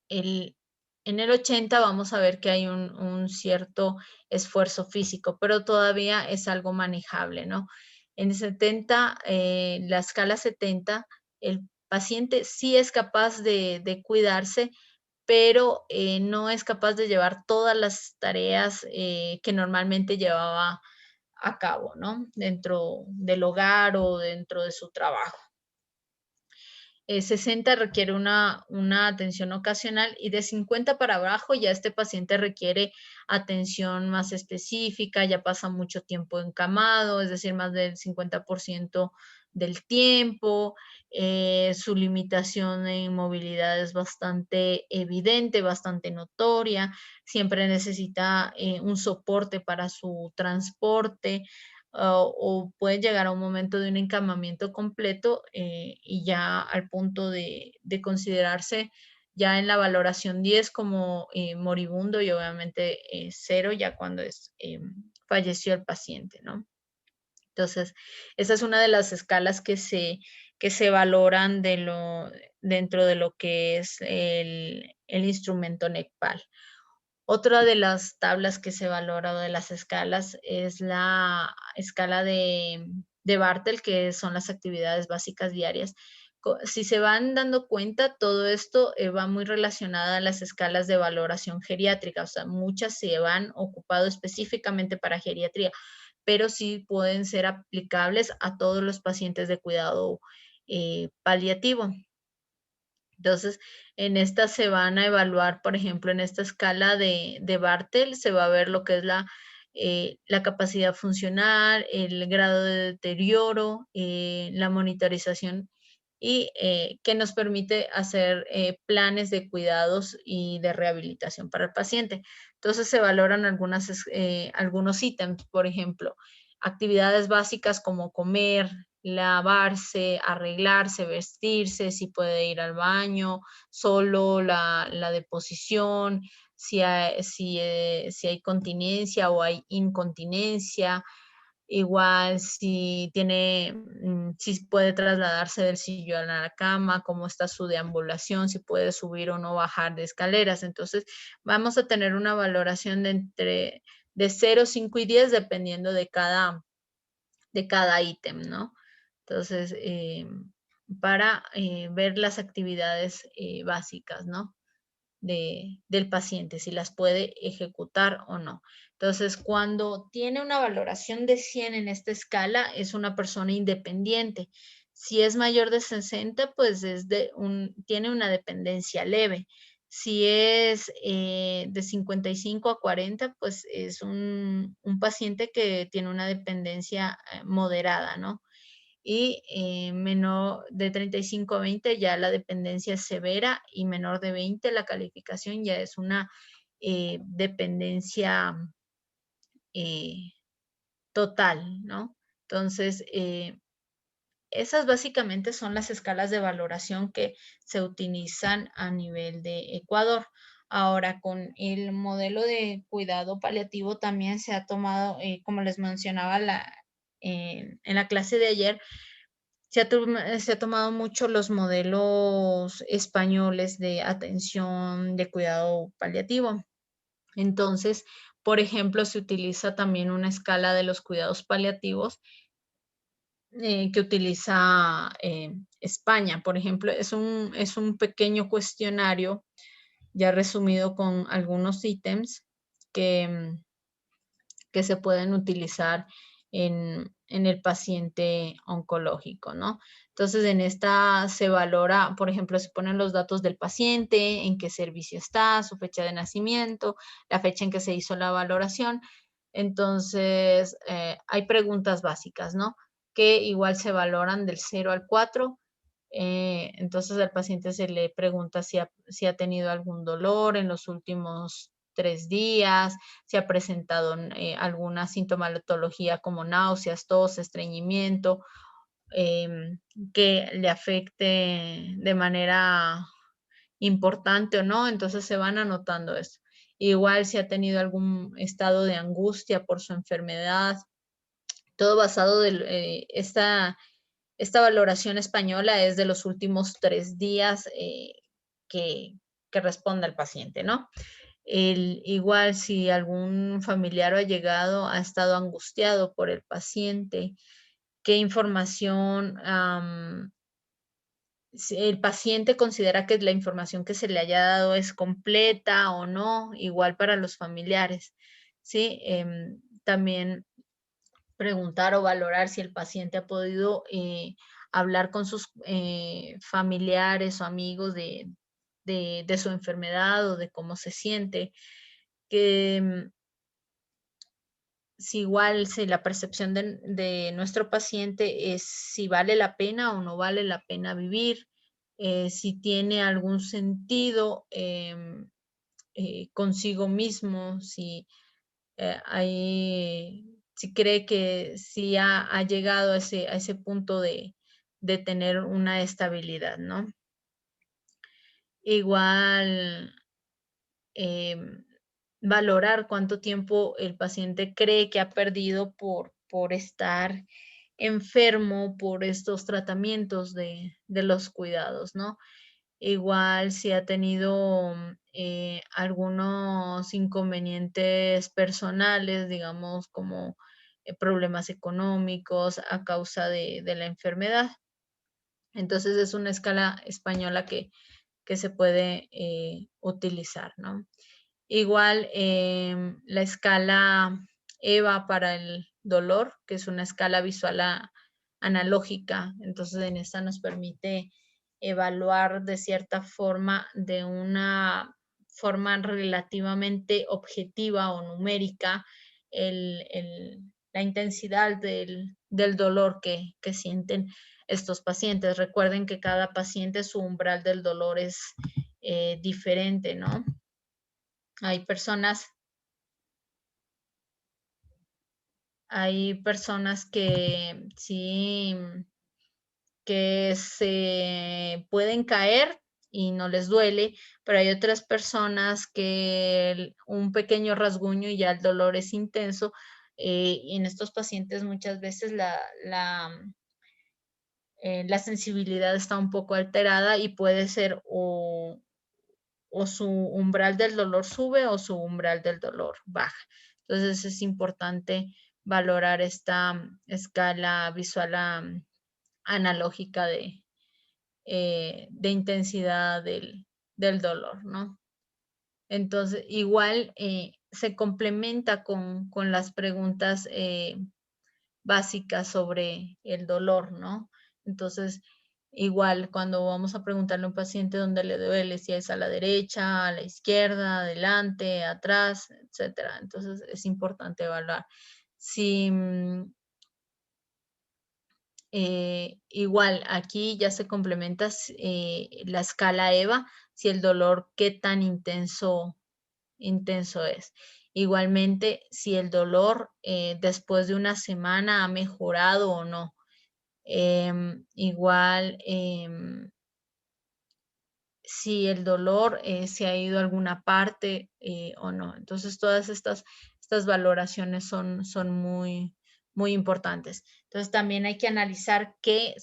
el 80 vamos a ver que hay un cierto esfuerzo físico, pero todavía es algo manejable, ¿no? En el 70, la escala 70, el paciente sí es capaz de cuidarse, pero no es capaz de llevar todas las tareas que normalmente llevaba a cabo, ¿no? Dentro del hogar o dentro de su trabajo. 60 requiere una atención ocasional, y de 50 para abajo ya este paciente requiere atención más específica, ya pasa mucho tiempo encamado, es decir, más del 50% del tiempo. Su limitación en movilidad es bastante evidente, bastante notoria, siempre necesita un soporte para su transporte, o pueden llegar a un momento de un encamamiento completo y ya al punto de considerarse ya en la valoración 10 como moribundo, y obviamente 0 ya cuando falleció el paciente, ¿no? Entonces, esa es una de las escalas que se valoran dentro de lo que es el instrumento NECPAL. Otra de las tablas que se valora, o de las escalas, es la escala de Bartel, que son las actividades básicas diarias. Si se van dando cuenta, todo esto va muy relacionado a las escalas de valoración geriátrica, o sea, muchas se van ocupado específicamente para geriatría, pero sí pueden ser aplicables a todos los pacientes de cuidado paliativo. Entonces, en esta se van a evaluar, por ejemplo, en esta escala de Bartel, se va a ver lo que es la capacidad funcional, el grado de deterioro, la monitorización, y que nos permite hacer planes de cuidados y de rehabilitación para el paciente. Entonces, se valoran algunos ítems, por ejemplo, actividades básicas como comer, lavarse, arreglarse, vestirse, si puede ir al baño, solo la deposición, si hay continencia o hay incontinencia, igual si puede trasladarse del sillón a la cama, cómo está su deambulación, si puede subir o no bajar de escaleras. Entonces, vamos a tener una valoración de 0, 5 y 10 dependiendo de cada ítem, ¿no? Entonces, para ver las actividades básicas, ¿no? Del paciente, si las puede ejecutar o no. Entonces, cuando tiene una valoración de 100 en esta escala, es una persona independiente. Si es mayor de 60, pues tiene una dependencia leve. Si es de 55 a 40, pues es un paciente que tiene una dependencia moderada, ¿no? Y menor de 35 a 20 ya la dependencia es severa y menor de 20 la calificación ya es una dependencia eh, total, ¿no? Entonces, esas básicamente son las escalas de valoración que se utilizan a nivel de Ecuador. Ahora, con el modelo de cuidado paliativo también se ha tomado, como les mencionaba en la clase de ayer, se ha tomado mucho los modelos españoles de atención de cuidado paliativo. Entonces, por ejemplo, se utiliza también una escala de los cuidados paliativos que utiliza España. Por ejemplo, es un pequeño cuestionario ya resumido con algunos ítems que, que se pueden utilizar en el paciente oncológico, ¿no? Entonces, en esta se valora, por ejemplo, se ponen los datos del paciente, en qué servicio está, su fecha de nacimiento, la fecha en que se hizo la valoración. Entonces, hay preguntas básicas, ¿no? Que igual se valoran del 0 al 4. Entonces, al paciente se le pregunta si ha tenido algún dolor en los últimos 3 días, si ha presentado alguna sintomatología como náuseas, tos, estreñimiento, que le afecte de manera importante o no, entonces se van anotando eso. Igual si ha tenido algún estado de angustia por su enfermedad, todo basado en esta valoración española es de los últimos 3 días que, que responda el paciente, ¿no? Igual si algún familiar o allegado ha estado angustiado por el paciente, qué información, si el paciente considera que la información que se le haya dado es completa o no, igual para los familiares, ¿sí? También preguntar o valorar si el paciente ha podido hablar con sus familiares o amigos de su enfermedad o de cómo se siente, que si igual si la percepción de nuestro paciente es si vale la pena o no vale la pena vivir, si tiene algún sentido consigo mismo, si cree que si ha llegado a ese punto de tener una estabilidad, ¿no? Igual, em, valorar cuánto tiempo el paciente cree que ha perdido por estar enfermo por estos tratamientos de los cuidados, ¿no? Igual si ha tenido algunos inconvenientes personales, digamos, como problemas económicos a causa de la enfermedad. Entonces es una escala española que se puede utilizar, ¿no? Igual la escala EVA para el dolor, que es una escala visual analógica. Entonces en esta nos permite evaluar de cierta forma, de una forma relativamente objetiva o numérica, la intensidad del dolor que sienten estos pacientes. Recuerden que cada paciente su umbral del dolor es diferente, ¿no? Hay personas, hay personas que sí, que se pueden caer y no les duele, pero hay otras personas que un pequeño rasguño y ya el dolor es intenso. Y en estos pacientes muchas veces la sensibilidad está un poco alterada y puede ser o su umbral del dolor sube o su umbral del dolor baja. Entonces es importante valorar esta escala visual analógica de intensidad del dolor, ¿no? Entonces, igual se complementa con las preguntas básicas sobre el dolor, ¿no? Entonces, Igual cuando vamos a preguntarle a un paciente dónde le duele, si es a la derecha, a la izquierda, adelante, atrás, etcétera. Entonces es importante evaluar. Si igual aquí ya se complementa la escala EVA, si el dolor qué tan intenso es. Igualmente, si el dolor después de una semana ha mejorado o no. Igual, si el dolor se ha ido a alguna parte o no. Entonces, todas estas valoraciones son muy importantes. Entonces, también hay que analizar qué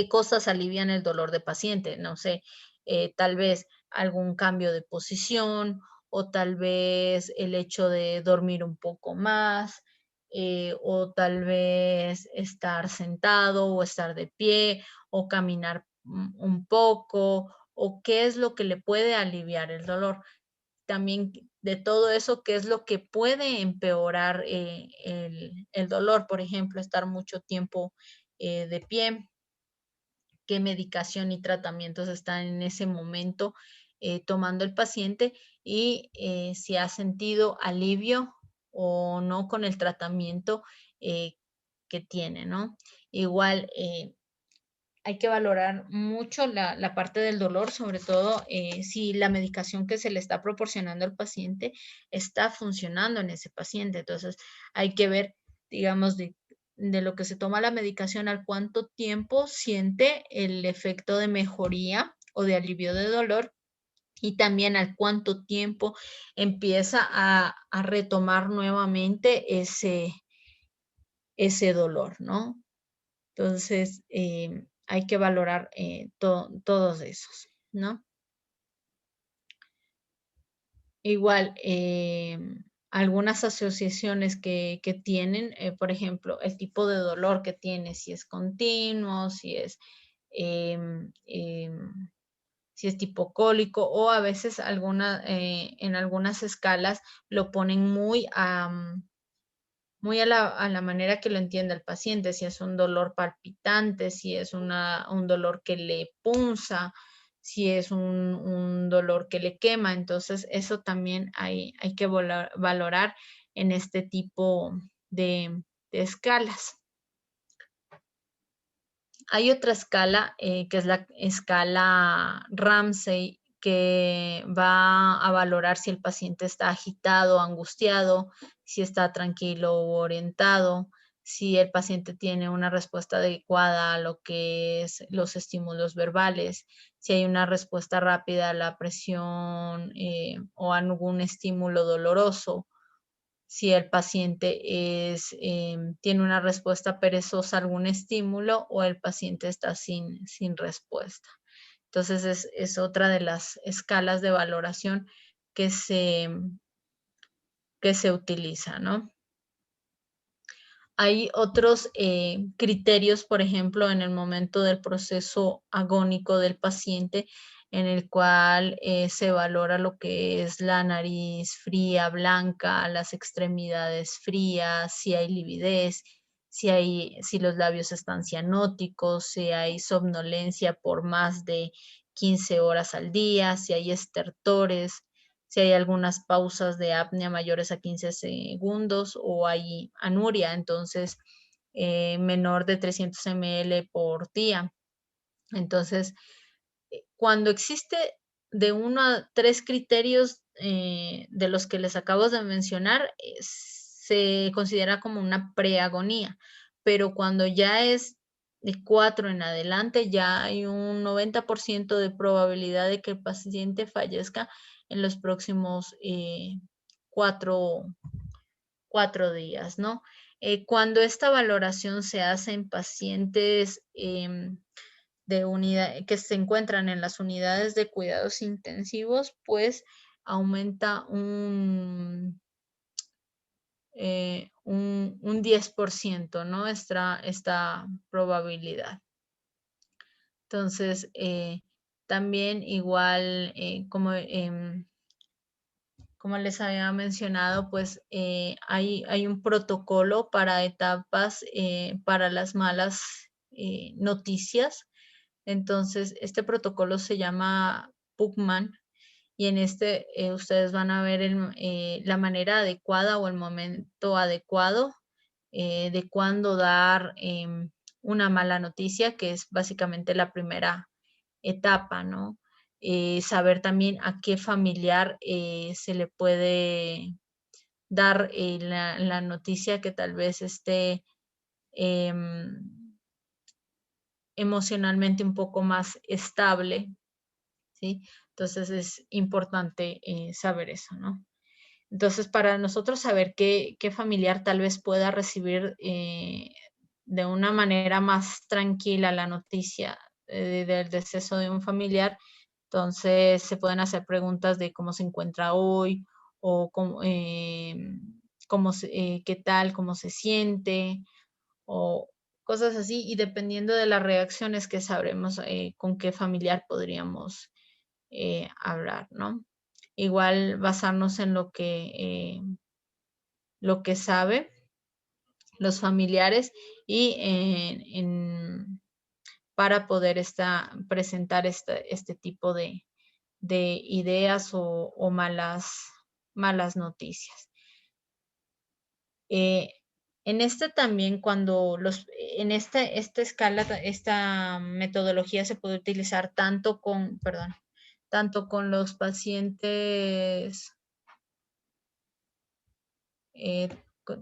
cosas alivian el dolor de paciente. No sé, tal vez algún cambio de posición o tal vez el hecho de dormir un poco más. O tal vez estar sentado o estar de pie o caminar un poco o qué es lo que le puede aliviar el dolor. También de todo eso, qué es lo que puede empeorar el dolor. Por ejemplo, estar mucho tiempo de pie, qué medicación y tratamientos están en ese momento tomando el paciente y si ha sentido alivio o no con el tratamiento eh, que tiene, ¿no? Igual hay que valorar mucho la parte del dolor, sobre todo si la medicación que se le está proporcionando al paciente está funcionando en ese paciente. Entonces, hay que ver, digamos, de lo que se toma la medicación, al cuánto tiempo siente el efecto de mejoría o de alivio de dolor y también al cuánto tiempo empieza a retomar nuevamente ese dolor, ¿no? Entonces, hay que valorar todos esos, ¿no? Igual, algunas asociaciones que tienen, por ejemplo, el tipo de dolor que tiene, si es continuo, em, em, si es tipo cólico, o a veces en algunas escalas lo ponen muy a la manera que lo entiende el paciente, si es un dolor palpitante, si es un dolor que le punza, si es un dolor que le quema. Entonces, eso también hay que valorar en este tipo de escalas. Hay otra escala que es la escala Ramsey, que va a valorar si el paciente está agitado, angustiado, si está tranquilo o orientado, si el paciente tiene una respuesta adecuada a lo que es los estímulos verbales, si hay una respuesta rápida a la presión o a algún estímulo doloroso, si el paciente tiene una respuesta perezosa a algún estímulo o el paciente está sin respuesta. Entonces, es otra de las escalas de valoración que se utiliza, ¿no? Hay otros criterios, por ejemplo, en el momento del proceso agónico del paciente, en el cual se valora lo que es la nariz fría, blanca, las extremidades frías, si hay lividez, si los labios están cianóticos, si hay somnolencia por más de 15 horas al día, si hay estertores, si hay algunas pausas de apnea mayores a 15 segundos o hay anuria, entonces menor de 300 ml por día. Entonces, cuando existe de 1 a 3 criterios de los que les acabo de mencionar, se considera como una preagonía, pero cuando ya es de 4 en adelante, ya hay un 90% de probabilidad de que el paciente fallezca en los próximos 4 días, ¿no? Cuando esta valoración se hace en pacientes que se encuentran en las unidades de cuidados intensivos, pues aumenta un 10%, ¿no? Esta probabilidad. Entonces, también igual, como les había mencionado, pues hay un protocolo para etapas, para las malas noticias. Entonces, este protocolo se llama Pugman y en este ustedes van a ver la manera adecuada o el momento adecuado de cuándo dar una mala noticia, que es básicamente la primera etapa, ¿no? Saber también a qué familiar se le puede dar la noticia que tal vez esté emocionalmente un poco más estable, ¿sí? Entonces es importante saber eso, ¿no? Entonces, para nosotros saber qué familiar tal vez pueda recibir de una manera más tranquila la noticia del deceso de un familiar, entonces se pueden hacer preguntas de cómo se encuentra hoy o qué tal, cómo se siente o cosas así. Y dependiendo de las reacciones que sabremos con qué familiar podríamos hablar, ¿no? Igual basarnos en lo que sabe los familiares y para poder presentar este tipo de ideas o malas noticias. En este también en esta escala, esta metodología se puede utilizar tanto con los pacientes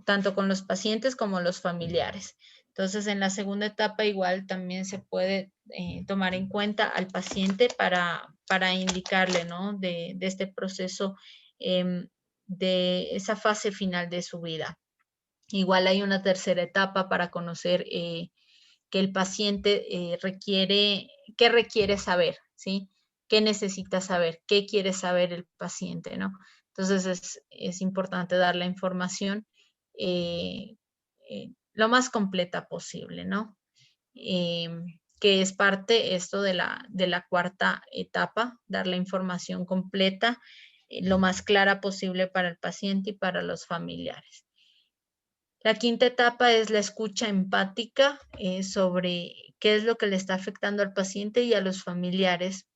tanto con los pacientes como los familiares. Entonces, en la segunda etapa igual también se puede tomar en cuenta al paciente para indicarle, ¿no? De este proceso, de esa fase final de su vida. Igual hay una tercera etapa para conocer que el paciente qué requiere saber, ¿sí? ¿Qué necesita saber? ¿Qué quiere saber el paciente, ¿no? Entonces es importante dar la información lo más completa posible, ¿no? Que es parte esto de la cuarta etapa, dar la información completa, lo más clara posible para el paciente y para los familiares. La quinta etapa es la escucha empática sobre qué es lo que le está afectando al paciente y a los familiares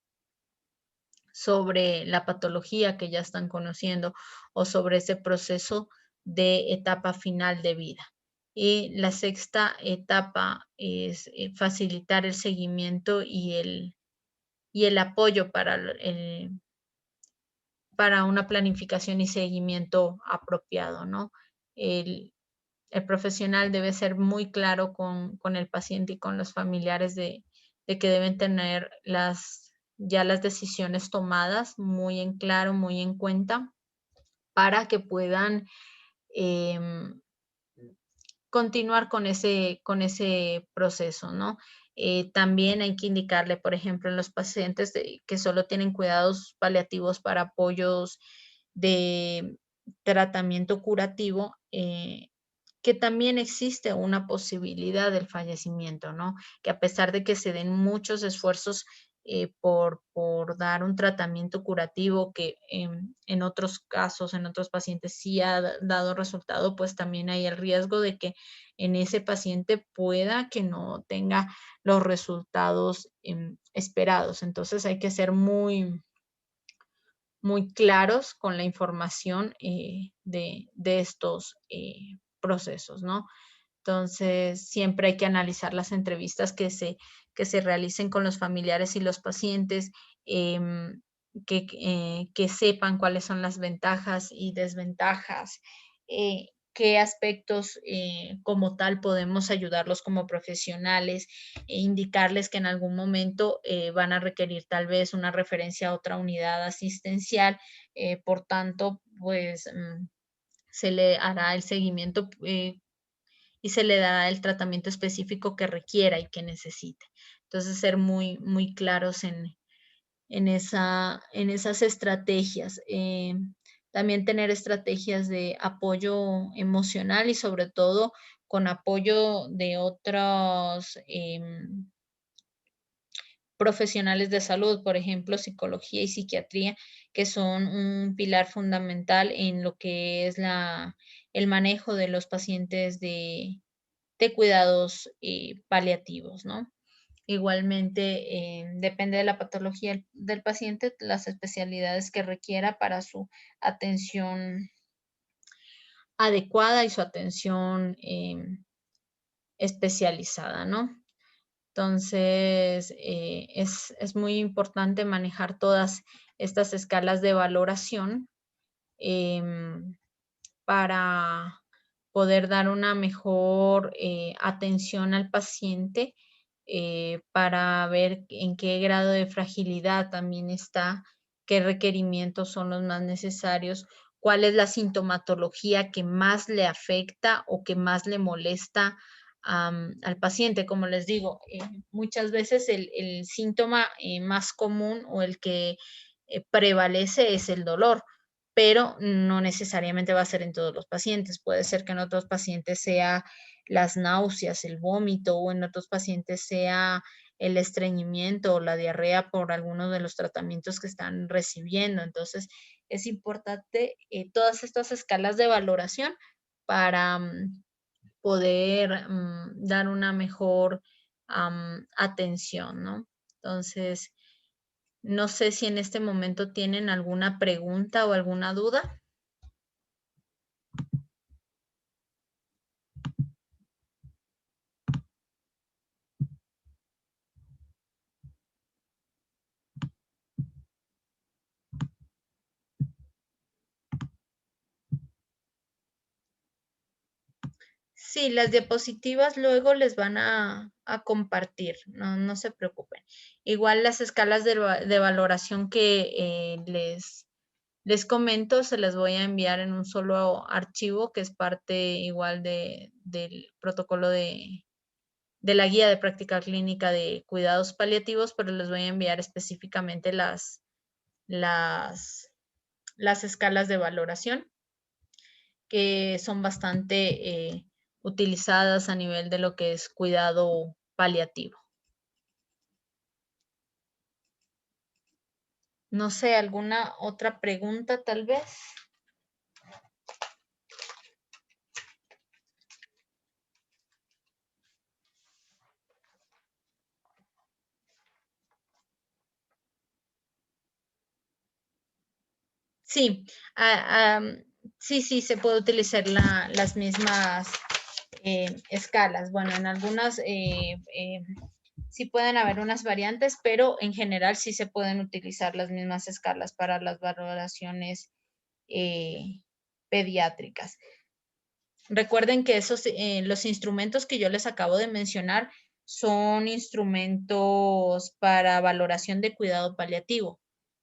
sobre la patología que ya están conociendo o sobre ese proceso de etapa final de vida. Y la sexta etapa es facilitar el seguimiento y el apoyo para una planificación y seguimiento apropiado, ¿no? El profesional debe ser muy claro con el paciente y con los familiares de que deben tener ya las decisiones tomadas muy en claro, muy en cuenta, para que puedan continuar con ese proceso, ¿no? También hay que indicarle, por ejemplo, en los pacientes que solo tienen cuidados paliativos para apoyos de tratamiento curativo, que también existe una posibilidad del fallecimiento, ¿no? Que a pesar de que se den muchos esfuerzos por dar un tratamiento curativo que en otros casos, en otros pacientes sí ha dado resultado, pues también hay el riesgo de que en ese paciente pueda que no tenga los resultados esperados. Entonces hay que ser muy, muy claros con la información de estos procesos, ¿no? Entonces, siempre hay que analizar las entrevistas que se realicen con los familiares y los pacientes, que sepan cuáles son las ventajas y desventajas, qué aspectos como tal podemos ayudarlos como profesionales, indicarles que en algún momento van a requerir tal vez una referencia a otra unidad asistencial, por tanto, pues se le hará el seguimiento y se le dará el tratamiento específico que requiera y que necesite. Entonces, ser muy, muy claros en esas estrategias. También tener estrategias de apoyo emocional y sobre todo con apoyo de otros profesionales de salud, por ejemplo, psicología y psiquiatría, que son un pilar fundamental en lo que es el manejo de los pacientes de de cuidados paliativos, ¿no? Igualmente, depende de la patología del paciente, las especialidades que requiera para su atención adecuada y su atención especializada, ¿no? Entonces, es muy importante manejar todas estas escalas de valoración para poder dar una mejor atención al paciente, para ver en qué grado de fragilidad también está, qué requerimientos son los más necesarios, cuál es la sintomatología que más le afecta o que más le molesta al paciente. Como les digo, muchas veces el síntoma más común o el que prevalece es el dolor, pero no necesariamente va a ser en todos los pacientes. Puede ser que en otros pacientes sea las náuseas, el vómito, o en otros pacientes sea el estreñimiento o la diarrea por algunos de los tratamientos que están recibiendo. Entonces, es importante todas estas escalas de valoración para poder dar una mejor atención, ¿no? Entonces, no sé si en este momento tienen alguna pregunta o alguna duda. Sí, las diapositivas luego les van a compartir, no se preocupen. Igual las escalas de valoración que les comento, se las voy a enviar en un solo archivo que es parte igual del protocolo de la guía de práctica clínica de cuidados paliativos, pero les voy a enviar específicamente las escalas de valoración que son bastante utilizadas a nivel de lo que es cuidado paliativo. No sé, ¿alguna otra pregunta tal vez? Sí, sí, se puede utilizar las mismas escalas. Bueno, en algunas sí pueden haber unas variantes, pero en general sí se pueden utilizar las mismas escalas para las valoraciones pediátricas. Recuerden que los instrumentos que yo les acabo de mencionar son instrumentos para valoración de cuidado paliativo,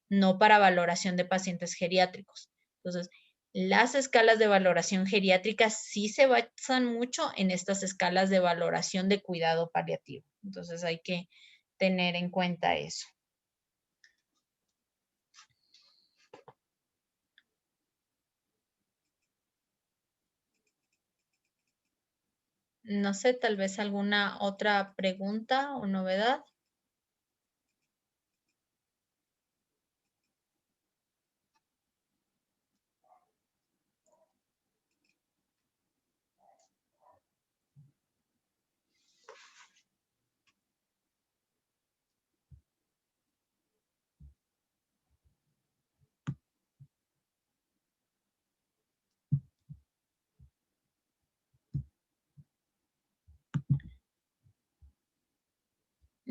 no para valoración de pacientes geriátricos. Entonces, las escalas de valoración geriátrica sí se basan mucho en estas escalas de valoración de cuidado paliativo. Entonces, hay que tener en cuenta eso. No sé, tal vez alguna otra pregunta o novedad.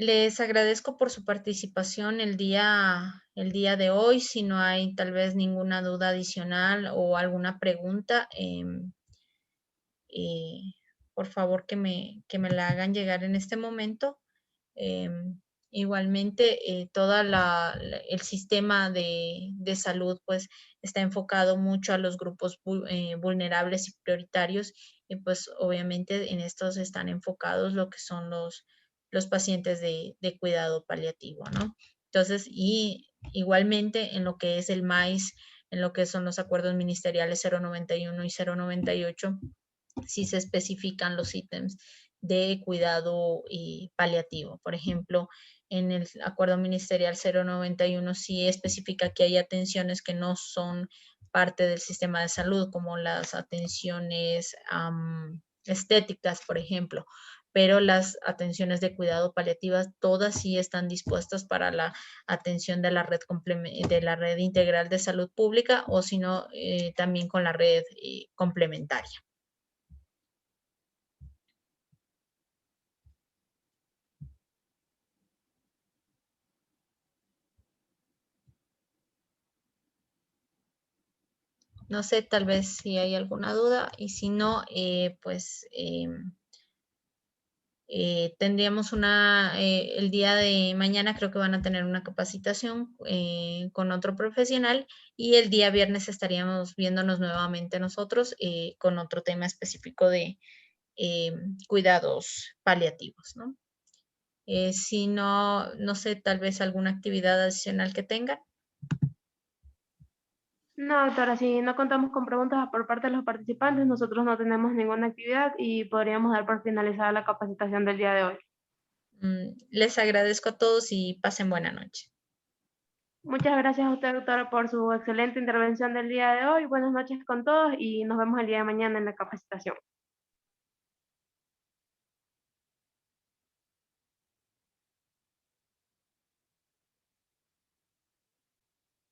Les agradezco por su participación el día de hoy. Si no hay tal vez ninguna duda adicional o alguna pregunta, por favor que me la hagan llegar en este momento. Igualmente, todo el sistema de salud pues está enfocado mucho a los grupos vulnerables y prioritarios y pues obviamente en estos están enfocados lo que son los pacientes de cuidado paliativo, ¿no? Entonces, y igualmente en lo que es el MAIS, en lo que son los acuerdos ministeriales 091 y 098, sí se especifican los ítems de cuidado paliativo. Por ejemplo, en el acuerdo ministerial 091 sí especifica que hay atenciones que no son parte del sistema de salud, como las atenciones estéticas, por ejemplo, pero las atenciones de cuidado paliativas todas sí están dispuestas para la atención de la red integral de salud pública o si no, también con la red complementaria. No sé, tal vez si hay alguna duda y si no, pues tendríamos el día de mañana creo que van a tener una capacitación con otro profesional y el día viernes estaríamos viéndonos nuevamente nosotros con otro tema específico de cuidados paliativos, ¿no? Si no, no sé, tal vez alguna actividad adicional que tengan. No, doctora, si no contamos con preguntas por parte de los participantes, nosotros no tenemos ninguna actividad y podríamos dar por finalizada la capacitación del día de hoy. Les agradezco a todos y pasen buena noche. Muchas gracias a usted, doctora, por su excelente intervención del día de hoy. Buenas noches con todos y nos vemos el día de mañana en la capacitación.